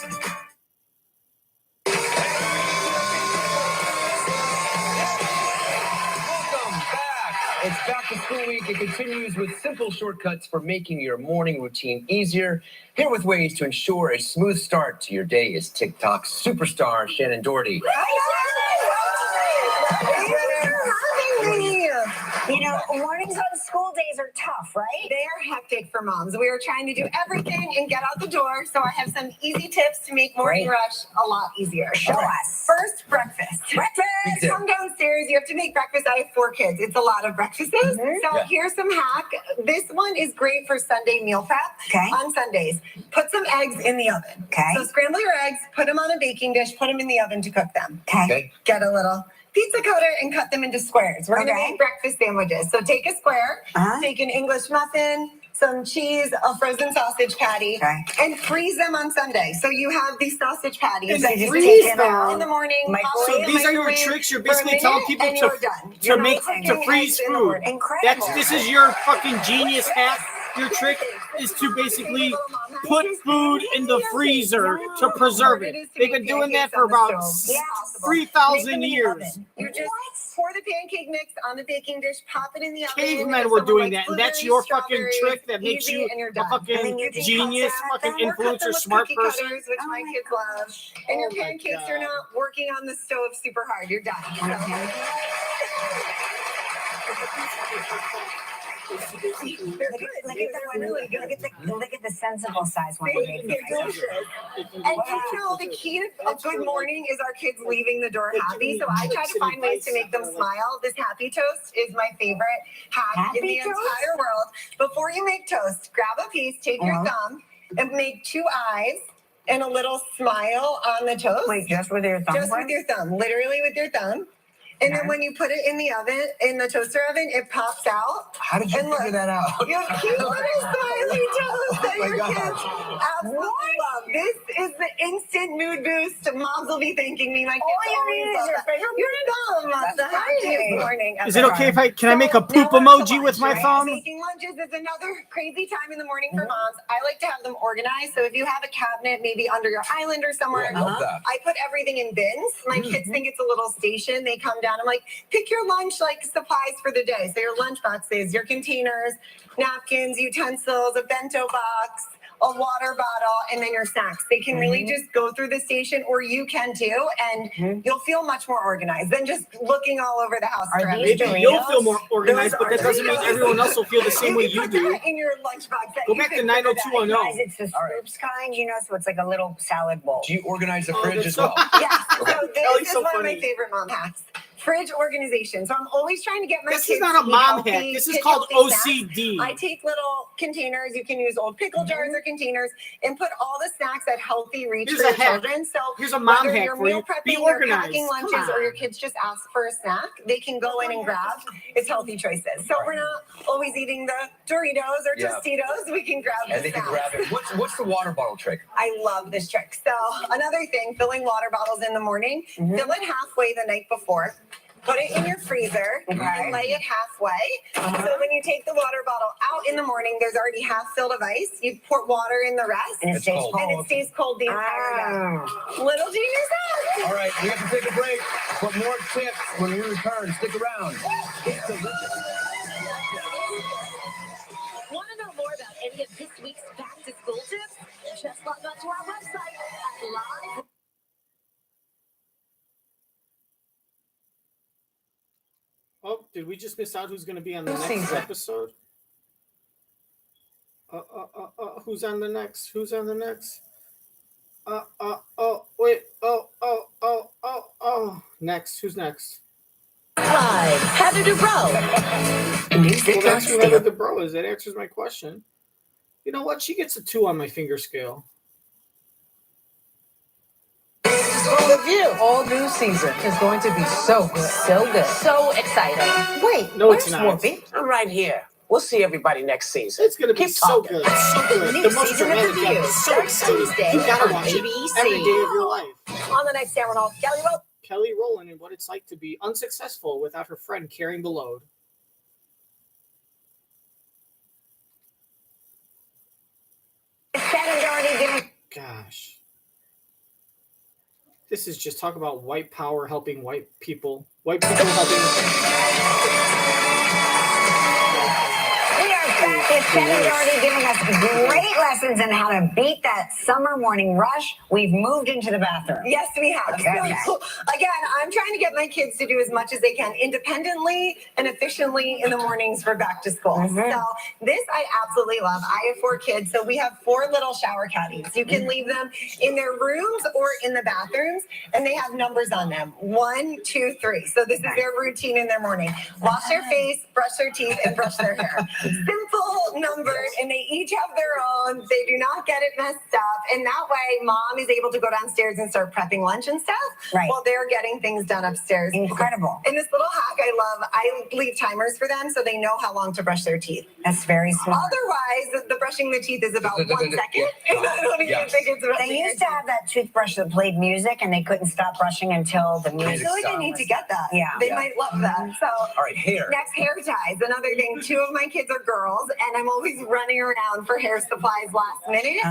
It's back to school week. It continues with simple shortcuts for making your morning routine easier. Here with ways to ensure a smooth start to your day is TikTok superstar Shannon Doherty. You know, mornings on school days are tough, right? They are hectic for moms. We are trying to do everything and get out the door. So I have some easy tips to make morning rush a lot easier. Show us. First, breakfast. Breakfast! Come downstairs. You have to make breakfast. I have 4 kids. It's a lot of breakfasts. So here's some hack. This one is great for Sunday meal prep. On Sundays. Put some eggs in the oven. So scramble your eggs, put them on a baking dish, put them in the oven to cook them. Get a little pizza cutter and cut them into squares. We're going to make breakfast sandwiches. So take a square, take an English muffin, some cheese, a frozen sausage patty, and freeze them on Sunday. So you have these sausage patties that you freeze take them in the morning. So these are your tricks. You're basically telling people to freeze food. This is your fucking genius hack. Your trick is to basically put food in the freezer to preserve it. They've been doing that for about 3,000 years. You just pour the pancake mix on the baking dish, pop it in the oven. Cavemen were doing that, and that's your fucking trick that makes you a fucking genius, fucking influencer, smart person. Which my kids love. And your pancakes are not working on the stove super hard. You're done. Look at the sensible size one. And you know, the key to a good morning is our kids leaving the door happy. So I try to find ways to make them smile. This happy toast is my favorite hack in the entire world. Before you make toast, grab a piece, take your thumb, and make 2 eyes and a little smile on the toast. Wait, just with your thumb? Just with your thumb, literally with your thumb. And then when you put it in the oven, in the toaster oven, it pops out. How did you figure that out? You have cute little smiley toast that your God. kids absolutely love. This is the instant mood boost. Moms will be thanking me. My kids always love that. You're dumb. The happiest morning. Is it okay if can I make a poop emoji with my thumb? Making lunches is another crazy time in the morning for moms. I like to have them organized. So if you have a cabinet maybe under your island or somewhere, I love that. I put everything in bins. My kids think it's a little station. They come down. I'm like, pick your lunch supplies for the day. So your lunch boxes, your containers, napkins, utensils, a bento box, a water bottle, and then your snacks. They can really just go through the station, or you can too, and you'll feel much more organized than just looking all over the house. Maybe you'll feel more organized, but that doesn't mean everyone else will feel the same way you do. In your lunchbox. Go back to 90210. It's the scoops kind, so it's like a little salad bowl. Do you organize the fridge as well? Yes. So this is one of my favorite mom hacks. Fridge organization. So I'm always trying to get my kids. This is not a mom hack. This is called OCD. I take little containers. You can use old pickle jars or containers and put all the snacks at healthy reach for your children. So here's a mom whether hack you're for meal you. prepping, Be you're organized. packing lunches, or your kids just ask for a snack, they can go in and grab. It's healthy choices. So we're not always eating the Doritos or Tostitos. We can grab And they can grab it. What's the water bottle trick? I love this trick. So another thing, filling water bottles in the morning, fill it halfway the night before. Put it in your freezer and lay it halfway. So when you take the water bottle out in the morning, there's already half filled of ice. You pour water in the rest, and it stays cold. And it stays cold the entire day. Little genius hack. All right, we have to take a break. For more tips when we return, stick around. It's delicious. Want to know more about any of this week's back to school tips? Just log on to our website at live. Oh, did we just miss out who's going to be on the next episode? Who's on the next? Who's on the next? Wait. Next. Who's next? Live, Heather Dubrow. Well, that's who Heather Dubrow is. That answers my question. You know what? She gets a 2 on my finger scale. All new season is going to be so good. So good. So exciting. Wait, No, it's where's not. Whoopi? I'm right here. We'll see everybody next season. It's going to be so good. It's so good. New The most season of dramatic review ever. So starts exciting. Tuesday You got to on watch it ABC. every day of your life. On the next Cameron Hall, Kelly Rowe. Kelly Rowland and what it's like to be unsuccessful without her friend carrying the load. Gosh. This is just talk about white power helping white people. White people helping. Jenni's already giving us great lessons on how to beat that summer morning rush. We've moved into the bathroom. Yes, we have. Okay. So, again, I'm trying to get my kids to do as much as they can independently and efficiently in the mornings for back to school. So this I absolutely love. I have 4 kids, so we have 4 little shower caddies. You can leave them in their rooms or in the bathrooms, and they have numbers on them. 1, 2, 3. So this is their routine in their morning. Wash their face, brush their teeth, and brush their hair. Simple, numbered, and they each have their own. They do not get it messed up. And that way, mom is able to go downstairs and start prepping lunch and stuff while they're getting things done upstairs. Incredible. And this little hack I love, I leave timers for them so they know how long to brush their teeth. That's very smart. Otherwise, the brushing the teeth is about 1 second. And I don't even think it's about They used to have that toothbrush that played music, and they couldn't stop brushing until the music. I feel like I need to get that. Yeah. They might love that. So, all right, hair. Next, hair ties. Another thing, 2 of my kids are girls, and I'm always running around for hair supplies last minute.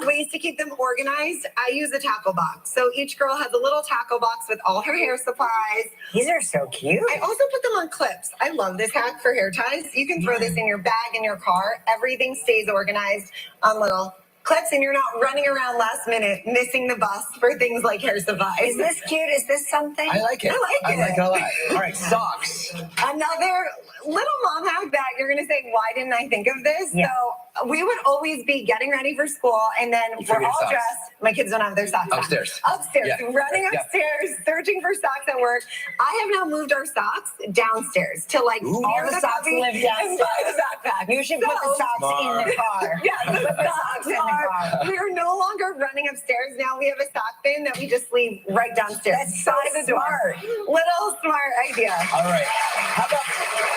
Ways to keep them organized. I use a tackle box. So each girl has a little tackle box with all her hair supplies. These are so cute. I also put them on clips. I love this hack for hair ties. You can throw this in your bag in your car. Everything stays organized on little clips, and you're not running around last minute missing the bus for things like hair supplies. Is this cute? Is this something? I like it. I like it a lot. All right, socks. Another little mom hack that you're going to say, why didn't I think of this? Yeah. So we would always be getting ready for school, and then we're all dressed. My kids don't have their socks on. Upstairs. Yeah. Running upstairs, searching for socks at work. I have now moved our socks downstairs to like all the socks live downstairs. The backpack. You should put the socks in the car. Yeah, the socks in the car. We are no longer running upstairs. Now we have a sock bin that we just leave right downstairs. That's so by the door. Little smart idea. All right. How about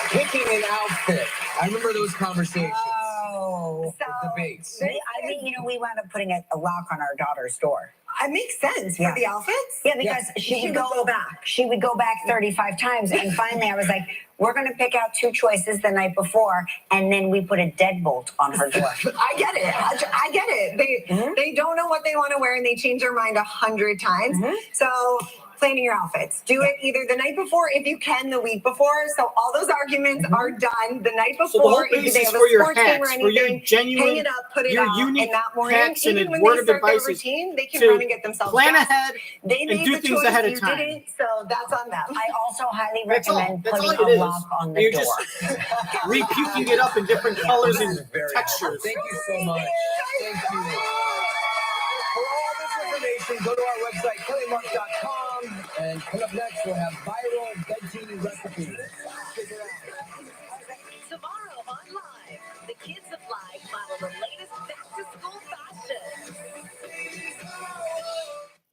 picking an outfit? I remember those conversations. Oh, the debates. I think we wound up putting a lock on our daughter's door. It makes sense for the outfits. Yeah, because she would go back. She would go back 35 times, and finally, I was like, "We're going to pick out 2 choices the night before, and then we put a deadbolt on her door." I get it. I get it. They don't know what they want to wear, and they change their mind 100 times. So. Planning your outfits. Do it either the night before, if you can, the week before. So all those arguments are done the night before. So the whole if they basis have a for your sports game or hacks, for your anything, genuine, hang it up, put it your out, unique and that morning, hacks and even when word they of start their advice is routine, they can to run and get themselves plan dressed. ahead They made and do the things choice, ahead of you time. didn't, so that's on them. I also highly That's all. recommend That's putting all it a is. lock on the You're door. just repuking it up in different colors and textures. Thank you so much. Thank you. For all this information, go to our website, kellymark.com. And coming up next, we'll have viral veggie recipes. Check it out. Tomorrow on Live, the kids of Live model the latest back-to-school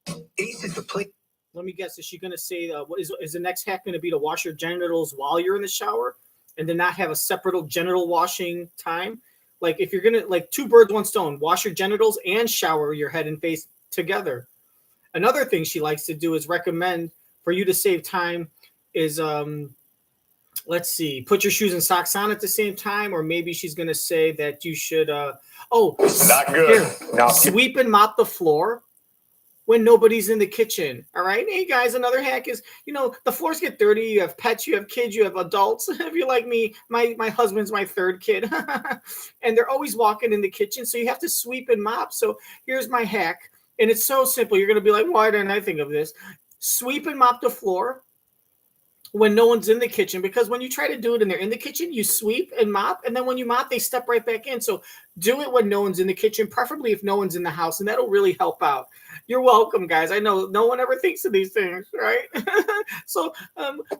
fashion. Ace is the place. Let me guess. Is she going to say, what is the next hack going to be to wash your genitals while you're in the shower and then not have a separate genital washing time? Like if you're going to, like 2 birds, 1 stone, wash your genitals and shower your head and face together. Another thing she likes to do is recommend for you to save time is, let's see, put your shoes and socks on at the same time, or maybe she's going to say that you should, not good. Sweep and mop the floor when nobody's in the kitchen. All right. Hey guys, another hack is, the floors get dirty. You have pets, you have kids, you have adults. If you're like me, my husband's my 3rd kid and they're always walking in the kitchen. So you have to sweep and mop. So here's my hack. And it's so simple. You're going to be like, why didn't I think of this? Sweep and mop the floor when no one's in the kitchen, because when you try to do it and they're in the kitchen, you sweep and mop. And then when you mop, they step right back in. So do it when no one's in the kitchen, preferably if no one's in the house. And that'll really help out. You're welcome, guys. I know no one ever thinks of these things, right? So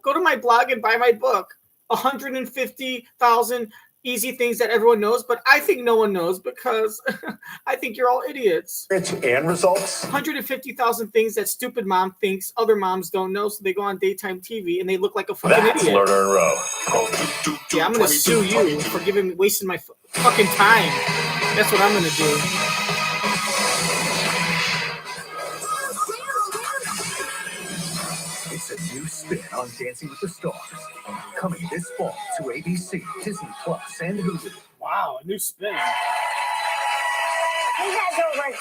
go to my blog and buy my book, 150,000 easy things that everyone knows, but I think no one knows because I think you're all idiots. And results. 150,000 things that stupid mom thinks other moms don't know, so they go on daytime TV and they look like a fucking That's idiot. Learner in Row. Yeah, I'm gonna sue you for wasting my fucking time. That's what I'm gonna do. It's a new spin on Dancing with the Stars. Coming this fall to ABC, Disney Plus, and Hulu. Wow, a new spin. He has over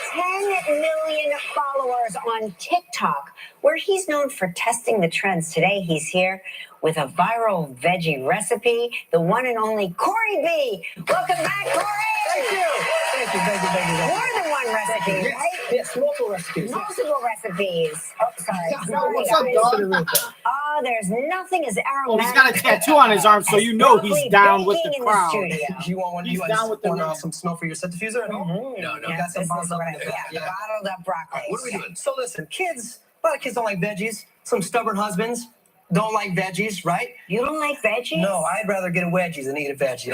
10 million followers on TikTok, where he's known for testing the trends. Today, he's here with a viral veggie recipe, the one and only Corey B. Welcome back, Corey! Thank you. Thank you. More than one recipe, right? Yes, multiple recipes. Multiple recipes. Oh, sorry. What's up, dog? Oh, there's nothing as aromatic. Oh, he's got a tattoo on his arm, so you know he's down with the crowd. You want one? He's You down with the want some smoke for your scent diffuser at home? No. Yeah, Got some bottled up. bottled up broccoli. What are we doing? So listen, kids. A lot of kids don't like veggies. Some stubborn husbands don't like veggies, right? You don't like veggies? No, I'd rather get a wedgie than eat a veggie.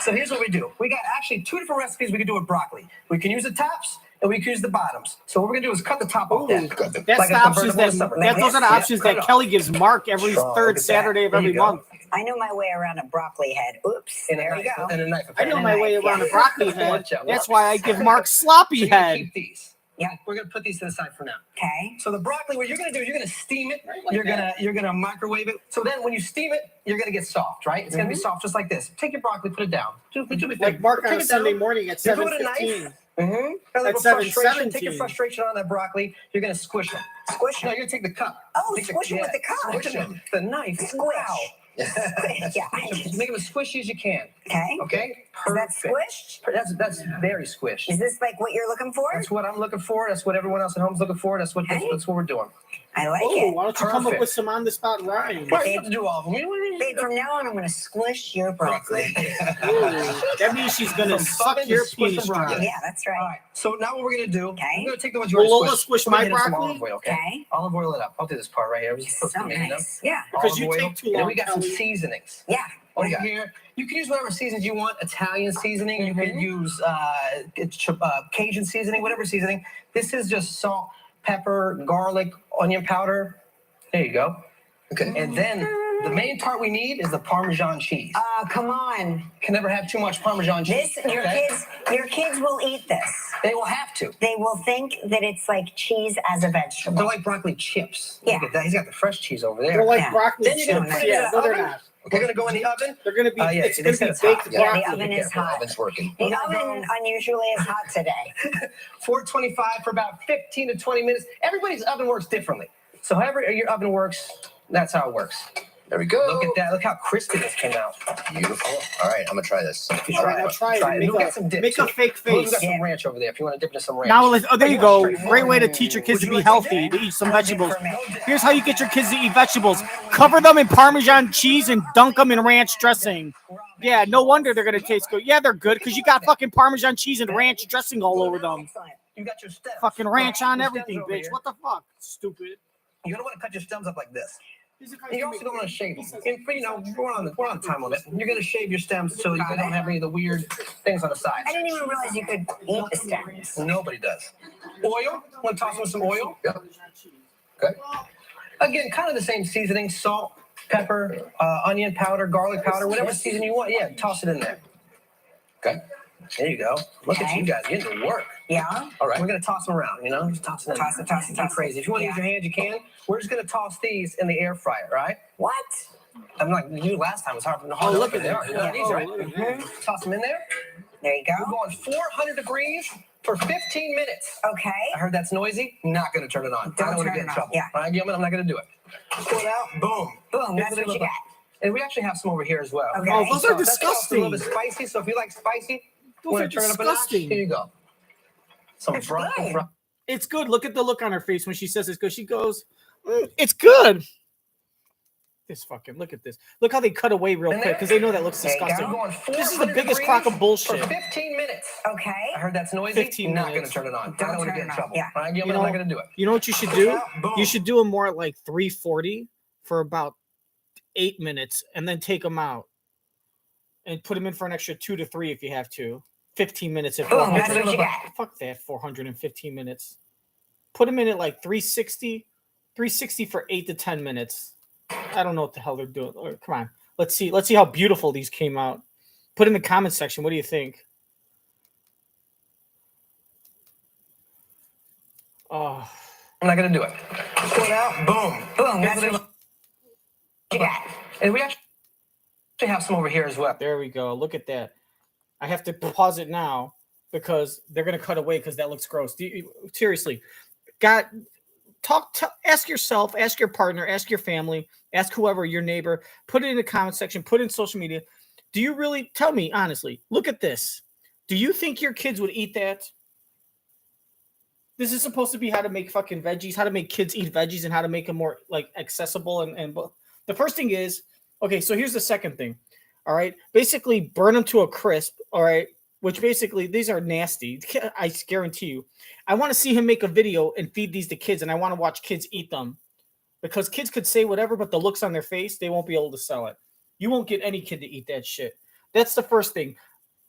So here's what we do. We got actually 2 different recipes we can do with broccoli. We can use the tops and we can use the bottoms. So what we're gonna do is cut the top off. That's the options those are the options that Kelly gives Mark every third Saturday of every month. I know my way around a broccoli head. Oops. There we go. And a knife. I know my way around a broccoli head. That's why I give Mark sloppy head. Keep these. Yeah, we're gonna put these to the side for now. Okay. So the broccoli, what you're gonna do is you're gonna steam it. You're gonna microwave it. So then when you steam it, you're gonna get soft, right? It's gonna be soft just like this. Take your broccoli, put it down. Like Mark on a Sunday morning at 7:15. At 7:17. Take your frustration on that broccoli. You're gonna squish them. Squish them. No, you're gonna take the cup. Oh, squish them with the cup. Squish them. The knife. Squish. Yeah. Make them as squishy as you can. Okay. Okay. Perfect. Is that squished? That's very squished. Is this like what you're looking for? That's what I'm looking for. That's what everyone else at home's looking for. That's what we're doing. I like Oh, it. why don't you come up with some on-the-spot rhymes? Why do you have to do all of them? Babe, from now on, I'm going to squish your broccoli. That means she's going to From suck fucking your to squish penis the broccoli. dry. Yeah, that's right. All right. So now what we're gonna do? Okay. We're gonna take the ones you Will already Lola squish We're gonna my hit 'em some broccoli? olive oil, okay? Okay. Olive oil it up. I'll do this part right here. We're supposed So to make nice. Yeah. Because olive you oil. take too And then long, we got some Kelly. seasonings. Yeah. What do you got here? You can use whatever seasonings you want. Italian seasoning. You can use Cajun seasoning, whatever seasoning. This is just salt, pepper, garlic, onion powder. There you go. Okay. And then the main part we need is the Parmesan cheese. Oh, come on. Can never have too much Parmesan cheese. This, your kids will eat this. They will have to. They will think that it's like cheese as a vegetable. They're like broccoli chips. Yeah. Look at that. He's got the fresh cheese over there. They're like Yeah. broccoli Then you're gonna chips. put it in Yeah, the no, they're oven. not. We're gonna go in the oven. They're going to be, Yeah, it's they going to said be it's hot. baked Yeah, broccoli. the oven is hot. Oven's working. The oven unusually is hot today. 425 for about 15 to 20 minutes. Everybody's oven works differently. So however your oven works, that's how it works. There we go. Look at that. Look how crispy this came out. Beautiful. All right, I'm gonna try this. All right, now try it. Try it. Make, We'll get some dip, make a too. fake We've face. got some ranch over there if you want to dip into some ranch. Now, there you go. Straight Great way to forward. teach your kids Would to you be like healthy, to eat some vegetables. Here's how you get your kids to eat vegetables. Cover them in Parmesan cheese and dunk them in ranch dressing. Yeah, no wonder they're going to taste good. Yeah, they're good because you got fucking Parmesan cheese and ranch dressing all over them. You got your stems. Fucking ranch on Your stems everything, over bitch. here. What the fuck? Stupid. You're gonna want to cut your stems up like this. You also don't want to shave them. And, you know, we're on time limit. You're gonna shave your stems so you don't have any of the weird things on the sides. I didn't even realize you could eat the stems. Nobody does. Oil. Want to toss in some oil? Yeah. Okay. Again, kind of the same seasoning: salt, pepper, onion powder, garlic powder, whatever season you want. Yeah, toss it in there. Okay. There you go. Look at you guys getting to work. Yeah. All right. We're gonna toss them around. You know, just toss it in. Toss it, toss it, toss it. Crazy. If you want to use your hands, you can. We're just gonna toss these in the air fryer, right? What? I'm like you last time. It was hard to Oh, look at that. that. These right. Look at that. Toss them in there. There you go. We're going 400 degrees for 15 minutes. Okay. I heard that's noisy. Not gonna turn it on. Don't I don't want to turn get it in on. trouble. Yeah. All right, Gilman, I'm not gonna do it. Pull it out. Boom. Boom. That's what you got. And we actually have some over here as well. Okay. Oh, those are That's also a little disgusting. bit spicy. So if you like spicy, Those want are to turn it up a notch? disgusting. Here you go. Some It's broccoli. good. It's good. Look at the look on her face when she says it's good. She goes, it's good. This fucking, look at this. Look how they cut away real quick because they know that looks There you go. disgusting. We're going This is the 400 biggest crock of degrees bullshit. For 15 minutes. Okay. I heard that's noisy. 15 not minutes. gonna turn it on. Don't I don't want to turn get in it on. trouble. Yeah. All right, Gilman, You I'm know- not gonna do it. You know what you should do? Boom. You should do them more at like 340 for about 8 minutes and then take them out and put them in for an extra 2 to 3 if you have to. 15 minutes at Boom. That's 400. what you got. Fuck that, 415 minutes. Put them in at like 360 for 8 to 10 minutes. I don't know what the hell they're doing. Come on. Let's see how beautiful these came out. Put in the comment section. What do you think? Oh, I'm not gonna do it. Pull it out. Boom. Boom. That's what you got. And we actually have some over here as well. there we go. Look at that. I have to pause it now because they're gonna cut away because that looks gross. Seriously, ask yourself, ask your partner, ask your family, ask whoever, your neighbor. Put it in the comment section. Put it in social media. Do you really tell me honestly? Look at this. Do you think your kids would eat that? This is supposed to be how to make fucking veggies, how to make kids eat veggies, and how to make them more like accessible. And the first thing is, okay, so here's the second thing. All right, basically burn them to a crisp. All right, which basically these are nasty. I guarantee you. I want to see him make a video and feed these to kids, and I want to watch kids eat them because kids could say whatever, but the looks on their face, they won't be able to sell it. You won't get any kid to eat that shit. That's the first thing.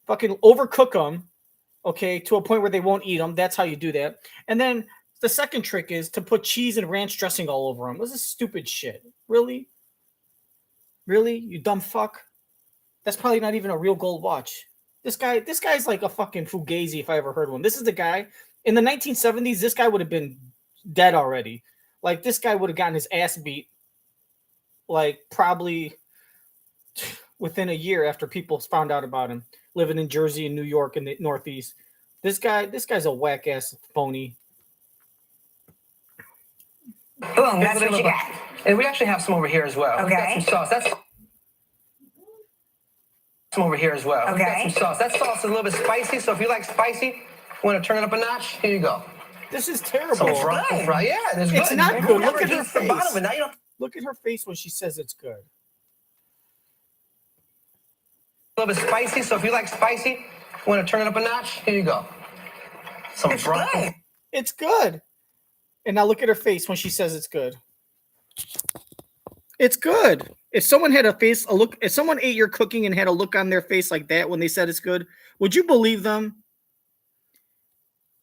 Fucking overcook them, okay, to a point where they won't eat them. That's how you do that. And then the second trick is to put cheese and ranch dressing all over them. This is stupid shit. Really? Really? You dumb fuck? That's probably not even a real gold watch. This guy's like a fucking fugazi if I ever heard one. This is the guy. In the 1970s, this guy would have been dead already. Like, this guy would have gotten his ass beat, like, probably within a year after people found out about him, living in Jersey and New York in the Northeast. This guy's a whack ass phony. Boom. That's what you got. And we actually have some over here as well. We got Okay. some sauce. That's some over here as well. We got Okay. some sauce. That sauce is a little bit spicy, so if you like spicy, want to turn it up a notch, here you go. This is terrible. Some fry. Yeah, it's It's good. not good. Look Whoever at her eats the bottom of face. it, now you don't Look at her face when she says it's good. a little bit spicy. So if you like spicy, you want to turn it up a notch. Here you go. Some fry. It's good. And now look at her face when she says it's good. It's good. If someone had a look, if someone ate your cooking and had a look on their face like that when they said it's good, would you believe them?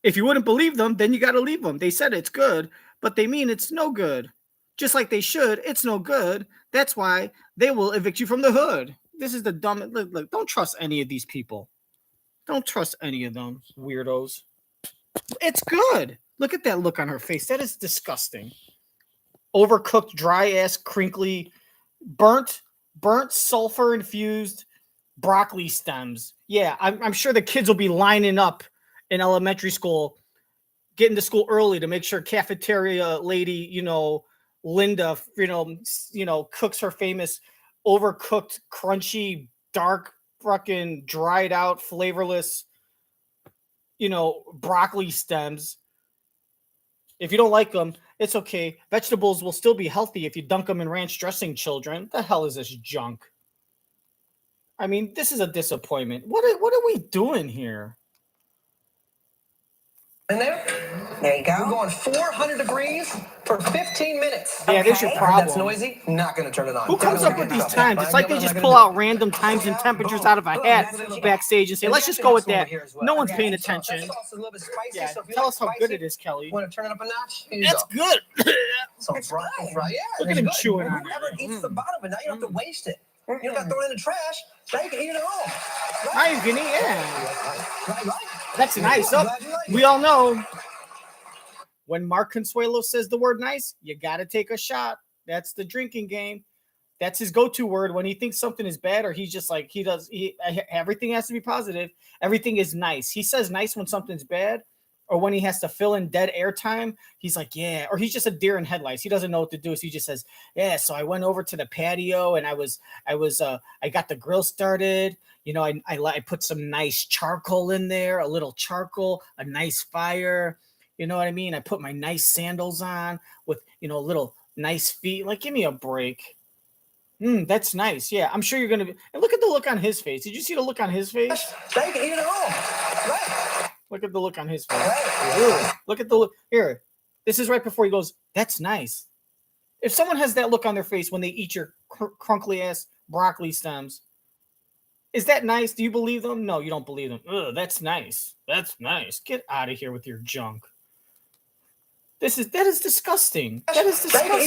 If you wouldn't believe them, then you got to leave them. They said it's good, but they mean it's no good. Just like they should, it's no good. That's why they will evict you from the hood. This is the dumb. Look, don't trust any of these people. Don't trust any of them, weirdos. It's good. Look at that look on her face. That is disgusting. Overcooked, dry ass, crinkly, burnt sulfur infused broccoli stems. Yeah, I'm sure the kids will be lining up in elementary school, getting to school early to make sure cafeteria lady, Linda, cooks her famous overcooked, crunchy, dark, fucking dried out, flavorless, broccoli stems. If you don't like them, it's okay. Vegetables will still be healthy if you dunk them in ranch dressing, children. The hell is this junk? I mean, this is a disappointment. What are we doing here? In there. There you go. We're going 400 degrees for 15 minutes. Yeah, there's your problem. That's noisy. Not going to turn it on. Who comes up with these times? It's like they just pull out random times and temperatures out of a hat backstage and say, let's just go with that. No one's paying attention. Yeah, tell us how good it is, Kelly. Want to turn it up a notch? That's good. Some fry. Yeah, look at him chewing on Whoever eats the bottom of it, now you don't have to waste it. You don't got to throw it in the trash. Now you can eat it at home. Now you can eat, yeah. That's nice. Oh, we all know when Mark Consuelo says the word nice, you got to take a shot. That's the drinking game. That's his go-to word when he thinks something is bad, or he's just like, everything has to be positive. Everything is nice. He says nice when something's bad, or when he has to fill in dead air time. He's like, yeah, or he's just a deer in headlights. He doesn't know what to do. So he just says, yeah, so I went over to the patio and I got the grill started. I put some nice charcoal in there, a little charcoal, a nice fire. You know what I mean? I put my nice sandals on with, little nice feet. Like, give me a break. That's nice. Yeah, I'm sure you're going to be. And look at the look on his face. Did you see the look on his face? Thank you. Eat it home. Right. Look at the look on his face. Right. Look at the look. Here, this is right before he goes, that's nice. If someone has that look on their face when they eat your crunkly ass broccoli stems, is that nice? Do you believe them? No, you don't believe them. Ugh, that's nice. That's nice. Get out of here with your junk. That is disgusting. That is disgusting.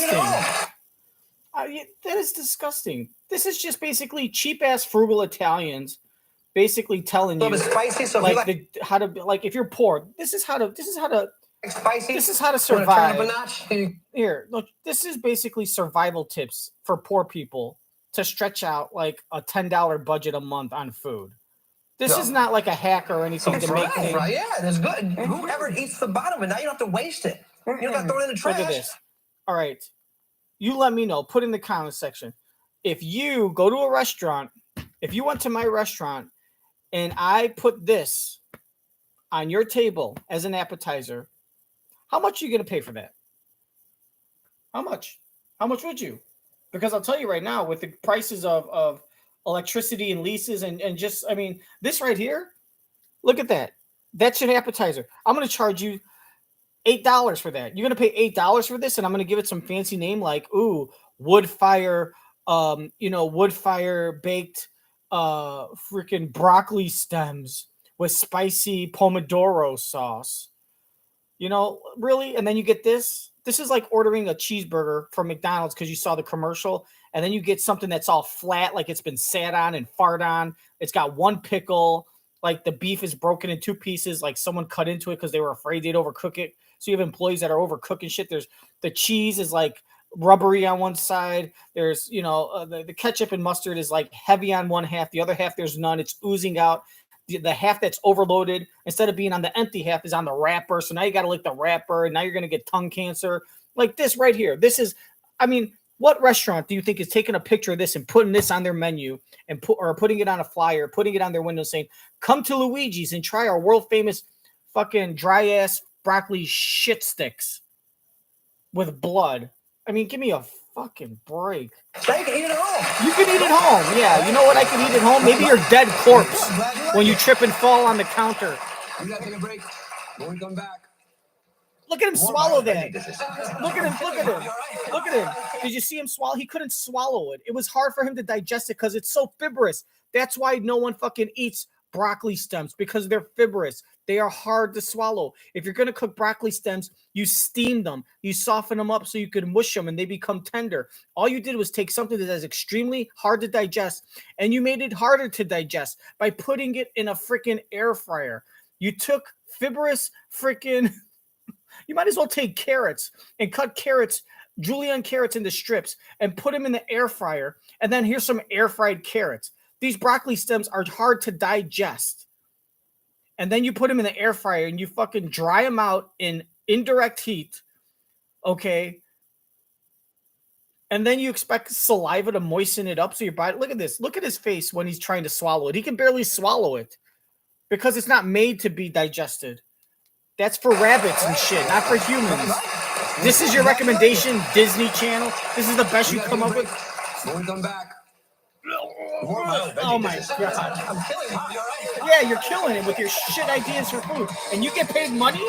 That is disgusting. This is just basically cheap ass frugal Italians basically telling you spicy, so if you're poor, this is how to spicy. This is how to survive. Here, look, this is basically survival tips for poor people to stretch out like a $10 budget a month on food. This is not like a hack or anything to make things. Right, yeah, that's good. Whoever eats the bottom of it, now you don't have to waste it. You don't got to throw it in the trash. Look at this. All right. You let me know. Put in the comment section. If you go to a restaurant, if you went to my restaurant and I put this on your table as an appetizer, how much are you going to pay for that? How much? How much would you? Because I'll tell you right now, with the prices of electricity and leases and just, I mean, this right here, look at that. That's an appetizer. I'm going to charge you $8 for that. You're going to pay $8 for this, and I'm going to give it some fancy name like, wood fire baked freaking broccoli stems with spicy pomodoro sauce. Really? And then you get this. This is like ordering a cheeseburger from McDonald's because you saw the commercial, and then you get something that's all flat, like it's been sat on and farted on. It's got one pickle, like the beef is broken in two pieces, like someone cut into it because they were afraid they'd overcook it. So you have employees that are overcooking shit. There's the cheese is like rubbery on one side. There's, the ketchup and mustard is like heavy on one half. The other half, there's none. It's oozing out. The half that's overloaded, instead of being on the empty half, is on the wrapper. So now you got to lick the wrapper, and now you're going to get tongue cancer. Like this right here. This is, I mean, what restaurant do you think is taking a picture of this and putting this on their menu and putting it on a flyer, putting it on their window saying, come to Luigi's and try our world famous fucking dry ass broccoli shit sticks with blood. I mean, give me a fucking break. Now you can eat it at home. You can eat it home. Yeah, you know what I can eat at home? Maybe your dead corpse when you trip and fall on the counter. We gotta take a break. When we come back. Look at him swallow that. Look at him. Look at him. Look at him. Did you see him swallow? He couldn't swallow it. It was hard for him to digest it because it's so fibrous. That's why no one fucking eats broccoli stems, because they're fibrous. They are hard to swallow. If you're going to cook broccoli stems, you steam them. You soften them up so you can mush them and they become tender. All you did was take something that is extremely hard to digest and you made it harder to digest by putting it in a freaking air fryer. You took fibrous freaking... You might as well take carrots and cut carrots, julienne carrots into strips and put them in the air fryer. And then here's some air fried carrots. These broccoli stems are hard to digest. And then you put them in the air fryer and you fucking dry them out in indirect heat. Okay. And then you expect saliva to moisten it up. So your body, look at this. Look at his face when he's trying to swallow it. He can barely swallow it because it's not made to be digested. That's for rabbits and shit, not for humans. This is your recommendation, Disney Channel? This is the best you come up with? When we come back. Oh my God. I'm killing you. You're right. Yeah, you're killing it with your shit ideas for food. And you get paid money?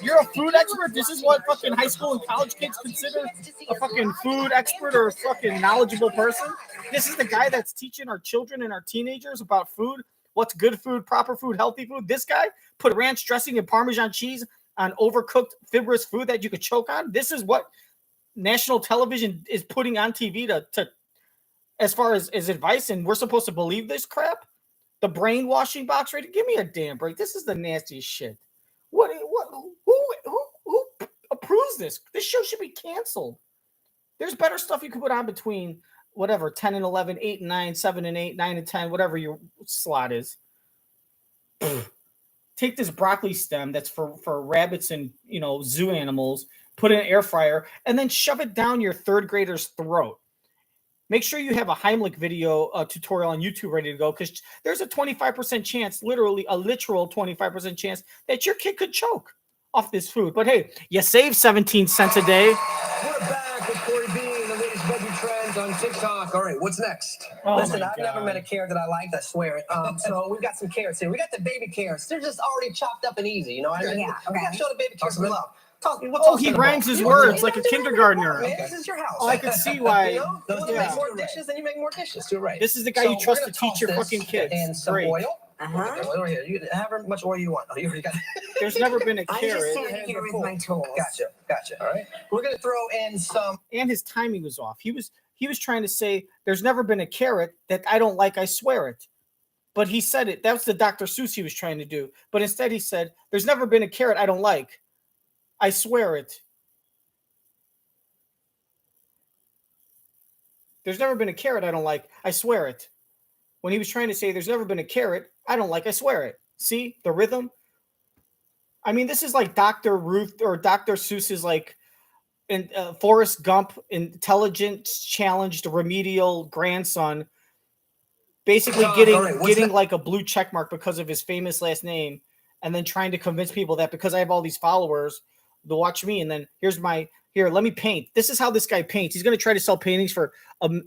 You're a food expert? This is what fucking high school and college kids consider a fucking food expert or a fucking knowledgeable person? This is the guy that's teaching our children and our teenagers about food? What's good food, proper food, healthy food? This guy put ranch dressing and Parmesan cheese on overcooked fibrous food that you could choke on? This is what national television is putting on TV to as far as advice, and we're supposed to believe this crap? The brainwashing box rating? Give me a damn break. This is the nastiest shit. Who approves this? This show should be canceled. There's better stuff you could put on between whatever, 10 and 11, 8 and 9, 7 and 8, 9 and 10, whatever your slot is. Take this broccoli stem that's for rabbits and, you know, zoo animals, put it in an air fryer, and then shove it down your third grader's throat. Make sure you have a Heimlich video tutorial on YouTube ready to go, because there's a 25% chance, literally a literal 25% chance that your kid could choke off this food. But hey, you save 17 cents a day. We're back with Corey B and the latest veggie trends on TikTok. All right, what's next? Oh, listen, I've never met a carrot that I liked, I swear it. So we've got some carrots here. We got the baby carrots. They're just already chopped up and easy, you know? I mean, Yeah, we got to show the baby carrots some love. He rhymes his words like a kindergartner. Man, this is your house. Oh, I could see why. You know? You make more dishes, then you make more dishes. You're right. This is the guy you trust to teach your fucking kids. And some oil. Oil here. You can have how much oil you want. Oh, you already got it. There's never been a I'm carrot. just standing here with my tools. Gotcha. All right. We're going to throw in some. And his timing was off. He was trying to say, there's never been a carrot that I don't like, I swear it. But he said it. That was the Dr. Seuss he was trying to do. But instead he said, there's never been a carrot I don't like, I swear it. There's never been a carrot I don't like, I swear it. When he was trying to say there's never been a carrot I don't like, I swear it. See the rhythm? I mean, this is like Dr. Ruth or Dr. Seuss's like in Forrest Gump, intelligence challenged remedial grandson, basically getting like a blue check mark because of his famous last name, and then trying to convince people that because I have all these followers, they'll watch me, and then let me paint. This is how this guy paints. He's going to try to sell paintings for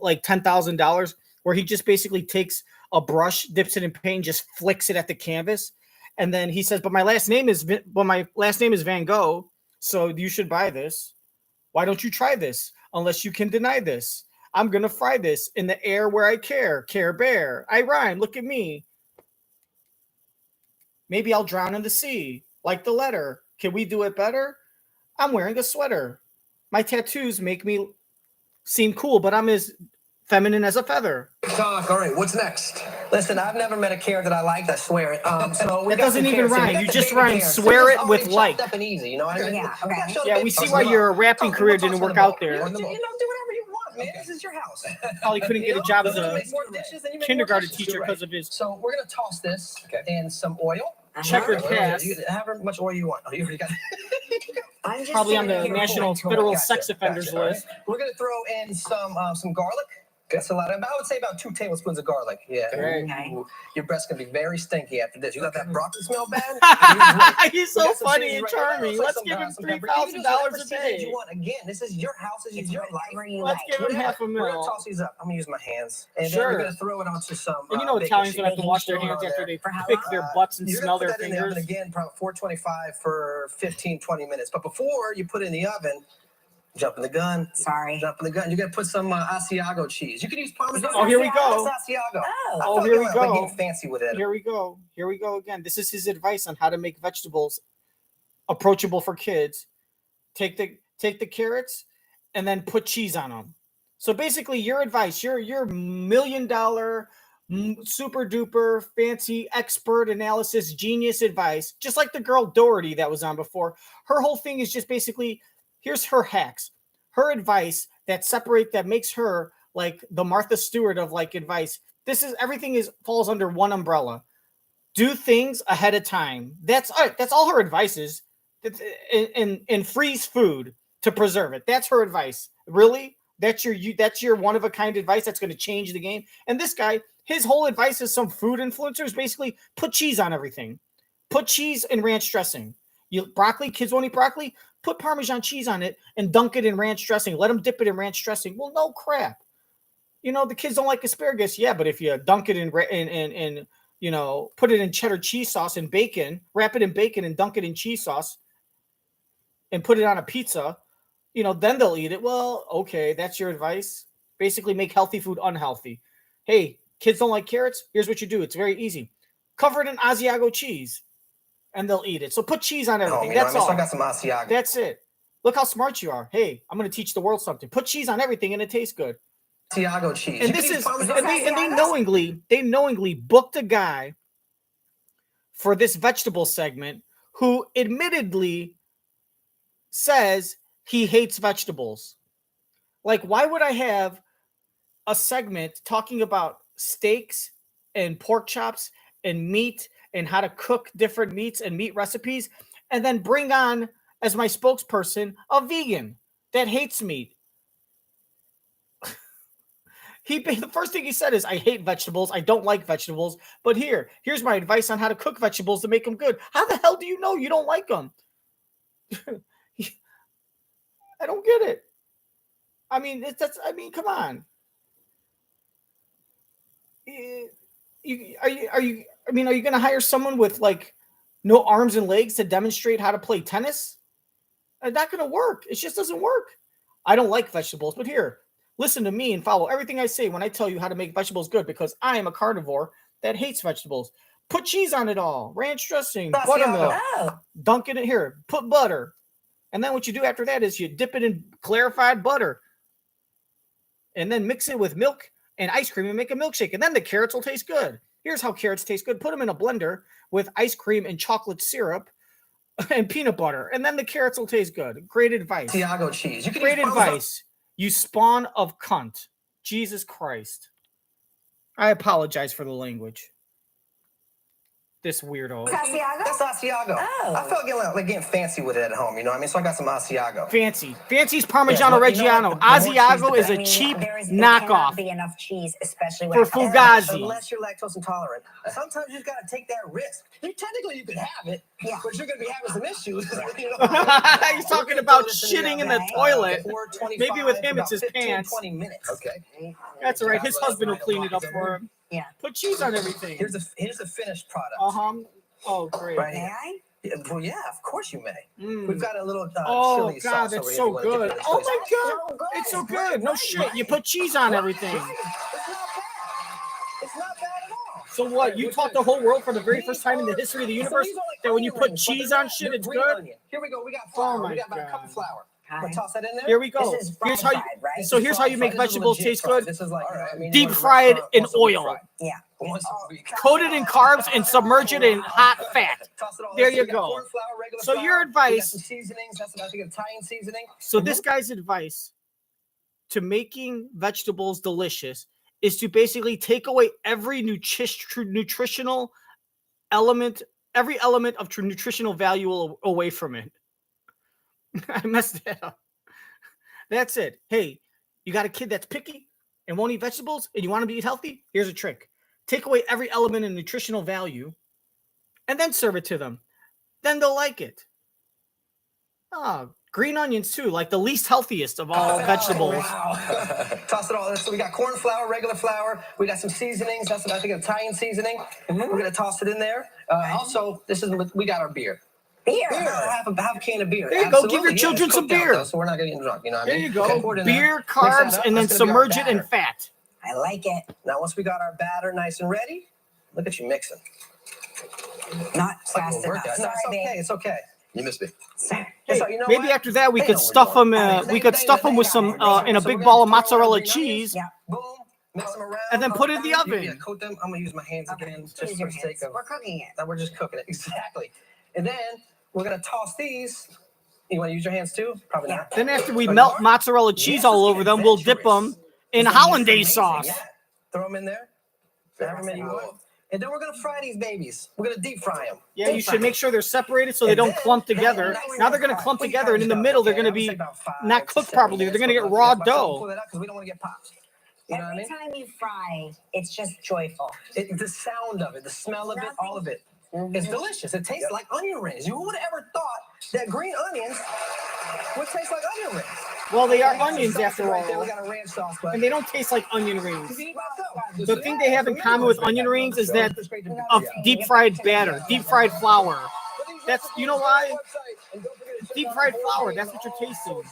like $10,000, where he just basically takes a brush, dips it in paint, just flicks it at the canvas. And then he says, but my last name is Van Gogh, so you should buy this. Why don't you try this? Unless you can deny this. I'm going to fry this in the air where I care. Care Bear. I rhyme. Look at me. Maybe I'll drown in the sea. Like the letter. Can we do it better? I'm wearing a sweater. My tattoos make me seem cool, but I'm as feminine as a feather. TikTok. All right, what's next? Listen, I've never met a carrot that I liked, I swear it. So it doesn't even rhyme. You just rhyme swear it with like. Up and easy, you know what I mean? Yeah, okay. Yeah, we see why your rapping career didn't work out there. You know, do whatever you want, man. This is your house. Probably couldn't get a job as a kindergarten teacher because of his. So we're going to toss this in some oil. Checkered cast. However much oil you want. Oh, you already got it. Probably on the National Federal Sex Offenders list. We're going to throw in some garlic. That's a lot. I would say about 2 tablespoons of garlic. Yeah. Okay. Ooh, your breath's gonna be very stinky after this. You got that broccoli smell bad? He's so funny and charming. Let's give him $3,000 a day. You want. Again, this is your house. This is your life. Let's give him half a We're gonna mil. toss these up. I'm gonna use my hands, and Sure. then we're gonna throw it onto some. And you know baking Italians sheet. don't have to wash their Throw it hands on after there. they pick their butts and You're smell gonna their put that in the oven fingers. again, probably 425 for 15, 20 minutes. But before you put it in the oven, jumping the gun. Sorry. Jumping the gun. You're gonna put some Asiago cheese. You can use Parmesan. Oh, here we go. That's Asiago. Oh, here we Like go. getting fancy with it. Here we go. Here we go again. This is his advice on how to make vegetables approachable for kids. Take the carrots and then put cheese on them. So basically, your advice, your $1 million super duper fancy expert analysis genius advice, just like the girl Doherty that was on before. Her whole thing is just basically, here's her hacks, her advice that makes her like the Martha Stewart of like advice. This is everything falls under one umbrella. Do things ahead of time. That's all her advice is. And freeze food to preserve it. That's her advice. Really? That's your one of a kind advice that's going to change the game. And this guy, his whole advice is some food influencers basically put cheese on everything. Put cheese and ranch dressing. Kids won't eat broccoli. Put Parmesan cheese on it and dunk it in ranch dressing. Let them dip it in ranch dressing. Well, no crap. The kids don't like asparagus. Yeah, but if you dunk it in put it in cheddar cheese sauce and bacon, wrap it in bacon and dunk it in cheese sauce and put it on a pizza, then they'll eat it. Well, okay, that's your advice. Basically make healthy food unhealthy. Hey, kids don't like carrots? Here's what you do. It's very easy. Cover it in Asiago cheese and they'll eat it. So put cheese on everything. That's all. I got some Asiago. That's it. Look how smart you are. Hey, I'm going to teach the world something. Put cheese on everything and it tastes good. Asiago cheese. And they knowingly booked a guy for this vegetable segment who admittedly says he hates vegetables. Like, why would I have a segment talking about steaks and pork chops and meat and how to cook different meats and meat recipes and then bring on as my spokesperson a vegan that hates meat? The first thing he said is, I hate vegetables. I don't like vegetables. But here's my advice on how to cook vegetables to make them good. How the hell do you know you don't like them? I don't get it. I mean, come on. Are you going to hire someone with like no arms and legs to demonstrate how to play tennis? It's not going to work. It just doesn't work. I don't like vegetables, but listen to me and follow everything I say when I tell you how to make vegetables good, because I am a carnivore that hates vegetables. Put cheese on it all. Ranch dressing, buttermilk. Dunk it in here. Put butter. And then what you do after that is you dip it in clarified butter. And then mix it with milk and ice cream and make a milkshake. And then the carrots will taste good. Here's how carrots taste good. Put them in a blender with ice cream and chocolate syrup and peanut butter. And then the carrots will taste good. Great advice. Asiago cheese. Great advice. You spawn of cunt. Jesus Christ. I apologize for the language. This weirdo. Asiago? That's Asiago. Oh. I felt like getting fancy with it at home, you know what I mean? So I got some Asiago. Fancy's Parmigiano Reggiano. Asiago is a cheap knockoff. Cannot be enough cheese, especially for Fugazi. Unless you're lactose intolerant. Sometimes you just got to take that risk. Technically, you could have it, but you're going to be having some issues. He's talking about shitting in the toilet. Maybe with him, it's his pants. 20 minutes. Okay. That's all right. His husband will clean it up for him. Yeah. Put cheese on everything. Here's the finished product. Oh, great. Right. May I? Yeah, well, yeah, of course you may. We've got a little oh, chili God, sauce that's over so here. good. Oh, my God. It's so good. No shit. You put cheese on everything. It's not bad at all. So what? You taught the whole world for the very first time in the history of the universe that when you put cheese on shit, it's good? Here we go. We got flour. We got about a cup of flour. Toss that in there. Here we go. Here's how you make vegetables taste good. This is like deep fried in oil. Yeah. Coated in carbs and submerge it in hot fat. There you go. So your advice. Seasonings. That's about to get Italian seasoning. So this guy's advice to making vegetables delicious is to basically take away every nutritional element, every element of nutritional value away from it. I messed that up. That's it. Hey, you got a kid that's picky? and won't eat vegetables and you want them to eat healthy, here's a trick. Take away every element of nutritional value and then serve it to them. Then they'll like it. Oh, green onions too, like the least healthiest of all vegetables. Wow. Toss it all. So we got corn flour, regular flour. We got some seasonings. That's I think Italian seasoning. We're gonna toss it in there. Also, we got our beer. Beer. Half a can of beer. There you go. Give your children some beer. Though, so we're not getting drunk. You know what I mean? There you go. Pour it in Beer, there. Mix that carbs, up. and then That's gonna be our submerge it in batter. fat. I like it. Now, once we got our batter nice and ready, look at you mixing. Not It's like a fast workout. enough. No, it's Sorry, okay. babe. It's okay. You missed me. Hey, So, you know maybe what? after that we They could know we're stuff doing. them. We could stuff them with some in a So big we're ball of gonna throw our mozzarella green onions. cheese, Yeah. Boom. Mix them around. and then put it in the Yeah, oven. coat them. I'm gonna use my hands again, just Use for your the sake hands. of. We're cooking it. That we're just cooking it exactly. And then we're gonna toss these. You want to use your hands too? Probably not. Then after we Oh, you melt are? mozzarella cheese Yes, all let's over get them, we'll dip them in This is hollandaise amazing, sauce. Yeah. Throw them in there. However many you want. And then we're gonna fry these babies. We're gonna deep fry them. Yeah, you should make sure they're separated so they And don't then- clump together. Now they're going to clump together, and in the middle they're going to be not cooked properly. They're going to get raw dough. Pull that out because we don't want to get popped. You know what I Every mean? time you fry, it's just joyful. The sound of it, the smell of it, all of it. It's delicious. It tastes like onion rings. You would have ever thought that green onions would taste like onion rings. Well, they are We got some onions sauce after right there. all, We got a ranch sauce, but and they don't taste like onion rings. See, that's The thing they have in common with onion rings is that of deep fried batter, deep fried flour. That's, you know why? Deep fried flour. That's what you're tasting. We'll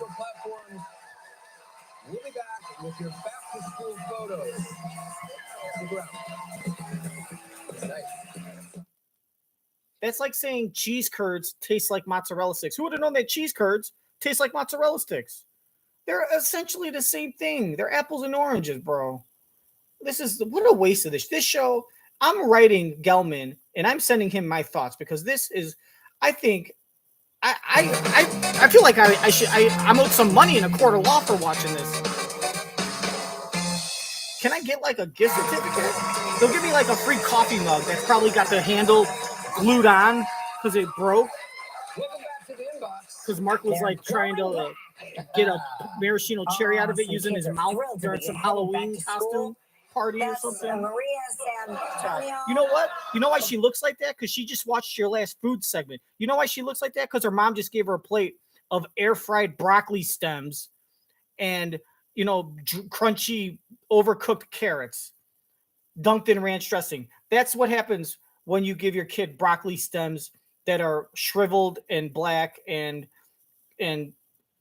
be back with your back to school photos. Stick around. That's like saying cheese curds taste like mozzarella sticks. Who would have known that cheese curds taste like mozzarella sticks? They're essentially the same thing. They're apples and oranges, bro. What a waste of this. This show, I'm writing Gelman and I'm sending him my thoughts because this is, I think, I feel like I'm owed some money in a court of law for watching this. Can I get like a gift certificate? They'll give me like a free coffee mug that's probably got the handle glued on because it broke. Because Mark was like trying to get a maraschino cherry out of it using his mouth during some Halloween costume party or something. Maria San Antonio. You know what? You know why she looks like that? Because she just watched your last food segment. You know why she looks like that? Because her mom just gave her a plate of air-fried broccoli stems and, crunchy, overcooked carrots dunked in ranch dressing. That's what happens when you give your kid broccoli stems that are shriveled and black and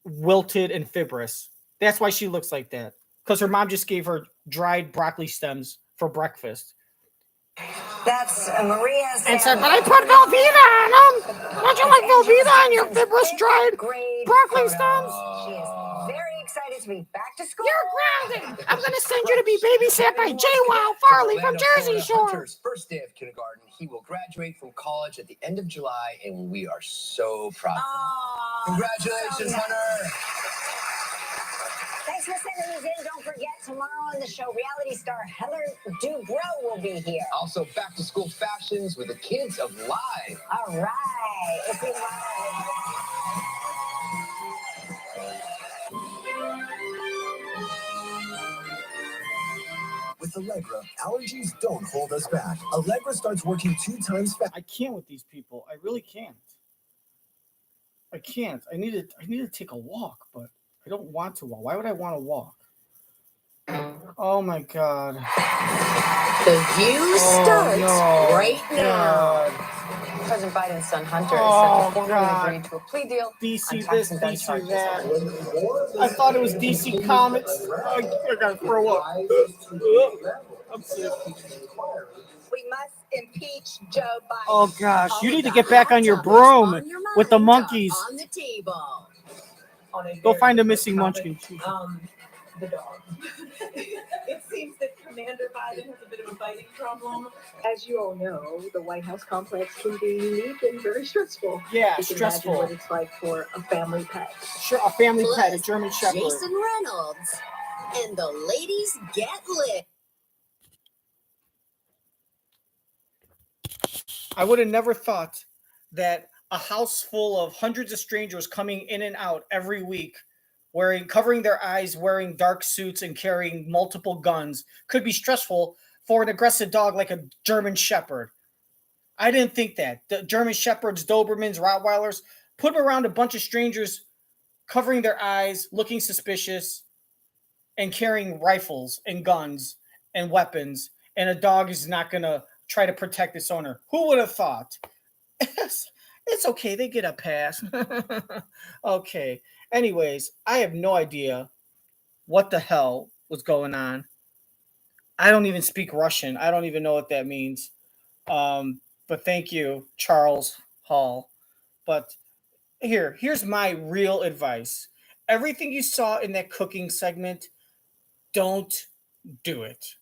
wilted and fibrous. That's why she looks like that. Because her mom just gave her dried broccoli stems for breakfast. That's Maria San And said, but I put Velveeta on them. Don't you like Velveeta on your fibrous dried broccoli stems? She is very excited to be back to school. You're grounded. I'm going to send you to be babysat by JWoww Farley from Jersey Shore. Hunter's first day of kindergarten. He will graduate from college at the end of July, and we are so proud of him. Congratulations, Hunter. Thanks for sending these in. Don't forget, tomorrow on the show, reality star Heather Dubrow will be here. Also, back to school fashions with the kids of Live. All right. It's been live. With Allegra, allergies don't hold us back. Allegra starts working 2 times faster. I can't with these people. I really can't. I can't. I need to take a walk, but I don't want to walk. Why would I want to walk? Oh my God. The view starts right now. God. President Biden's son Hunter Oh, is set to formally God. agree to a plea deal. DC on this, tax and gun DC charges. that. I thought it was DC Comics. I gotta throw up. I'm sick. We must impeach Joe Biden. Oh gosh, you need to get back on your broom with the monkeys. On the table. Go find a missing munchkin. The dog. It seems that Commander Biden has a bit of a biting problem. As you all know, the White House complex can be unique and very stressful. Yeah, You can stressful. imagine what it's like for a family pet. Sure, a family pet, a German Shepherd. Jason Reynolds. And the ladies get lit. I would have never thought that a house full of hundreds of strangers coming in and out every week covering their eyes, wearing dark suits, and carrying multiple guns could be stressful for an aggressive dog like a German Shepherd. I didn't think that. The German Shepherds, Dobermans, Rottweilers, put them around a bunch of strangers covering their eyes, looking suspicious, and carrying rifles and guns and weapons, and a dog is not going to try to protect its owner. Who would have thought? It's okay. They get a pass. Okay. Anyways, I have no idea what the hell was going on. I don't even speak Russian. I don't even know what that means. But thank you, Charles Hall. But here's my real advice. Everything you saw in that cooking segment, don't do it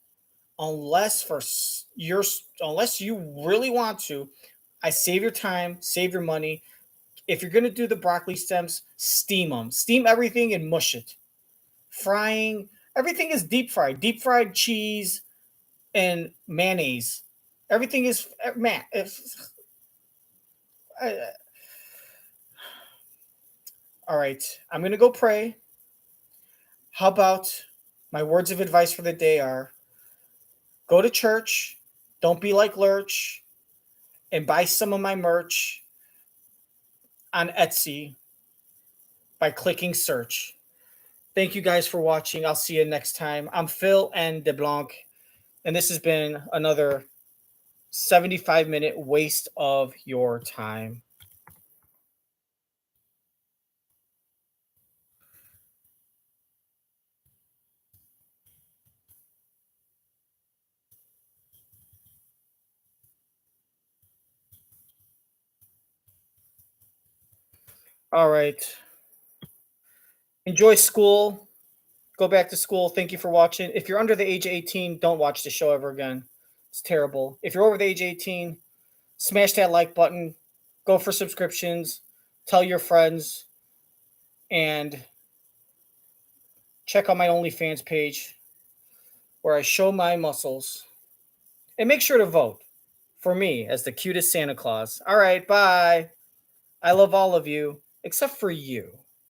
unless you really want to. I save your time, save your money. If you're gonna do the broccoli stems, steam them. Steam everything and mush it. Frying, everything is deep fried. Deep fried cheese and mayonnaise. Everything is man. All right, I'm gonna go pray. How about my words of advice for the day are: go to church, don't be like Lurch, and buy some of my merch on Etsy by clicking search. Thank you guys for watching. I'll see you next time. I'm Phil N. DeBlanc, and this has been another 75-minute waste of your time. All right. Enjoy school. Go back to school. Thank you for watching. If you're under the age of 18, don't watch the show ever again. It's terrible. If you're over the age of 18, smash that like button. Go for subscriptions. Tell your friends. And check out my OnlyFans page where I show my muscles. And make sure to vote for me as the cutest Santa Claus. All right, bye. I love all of you, except for you.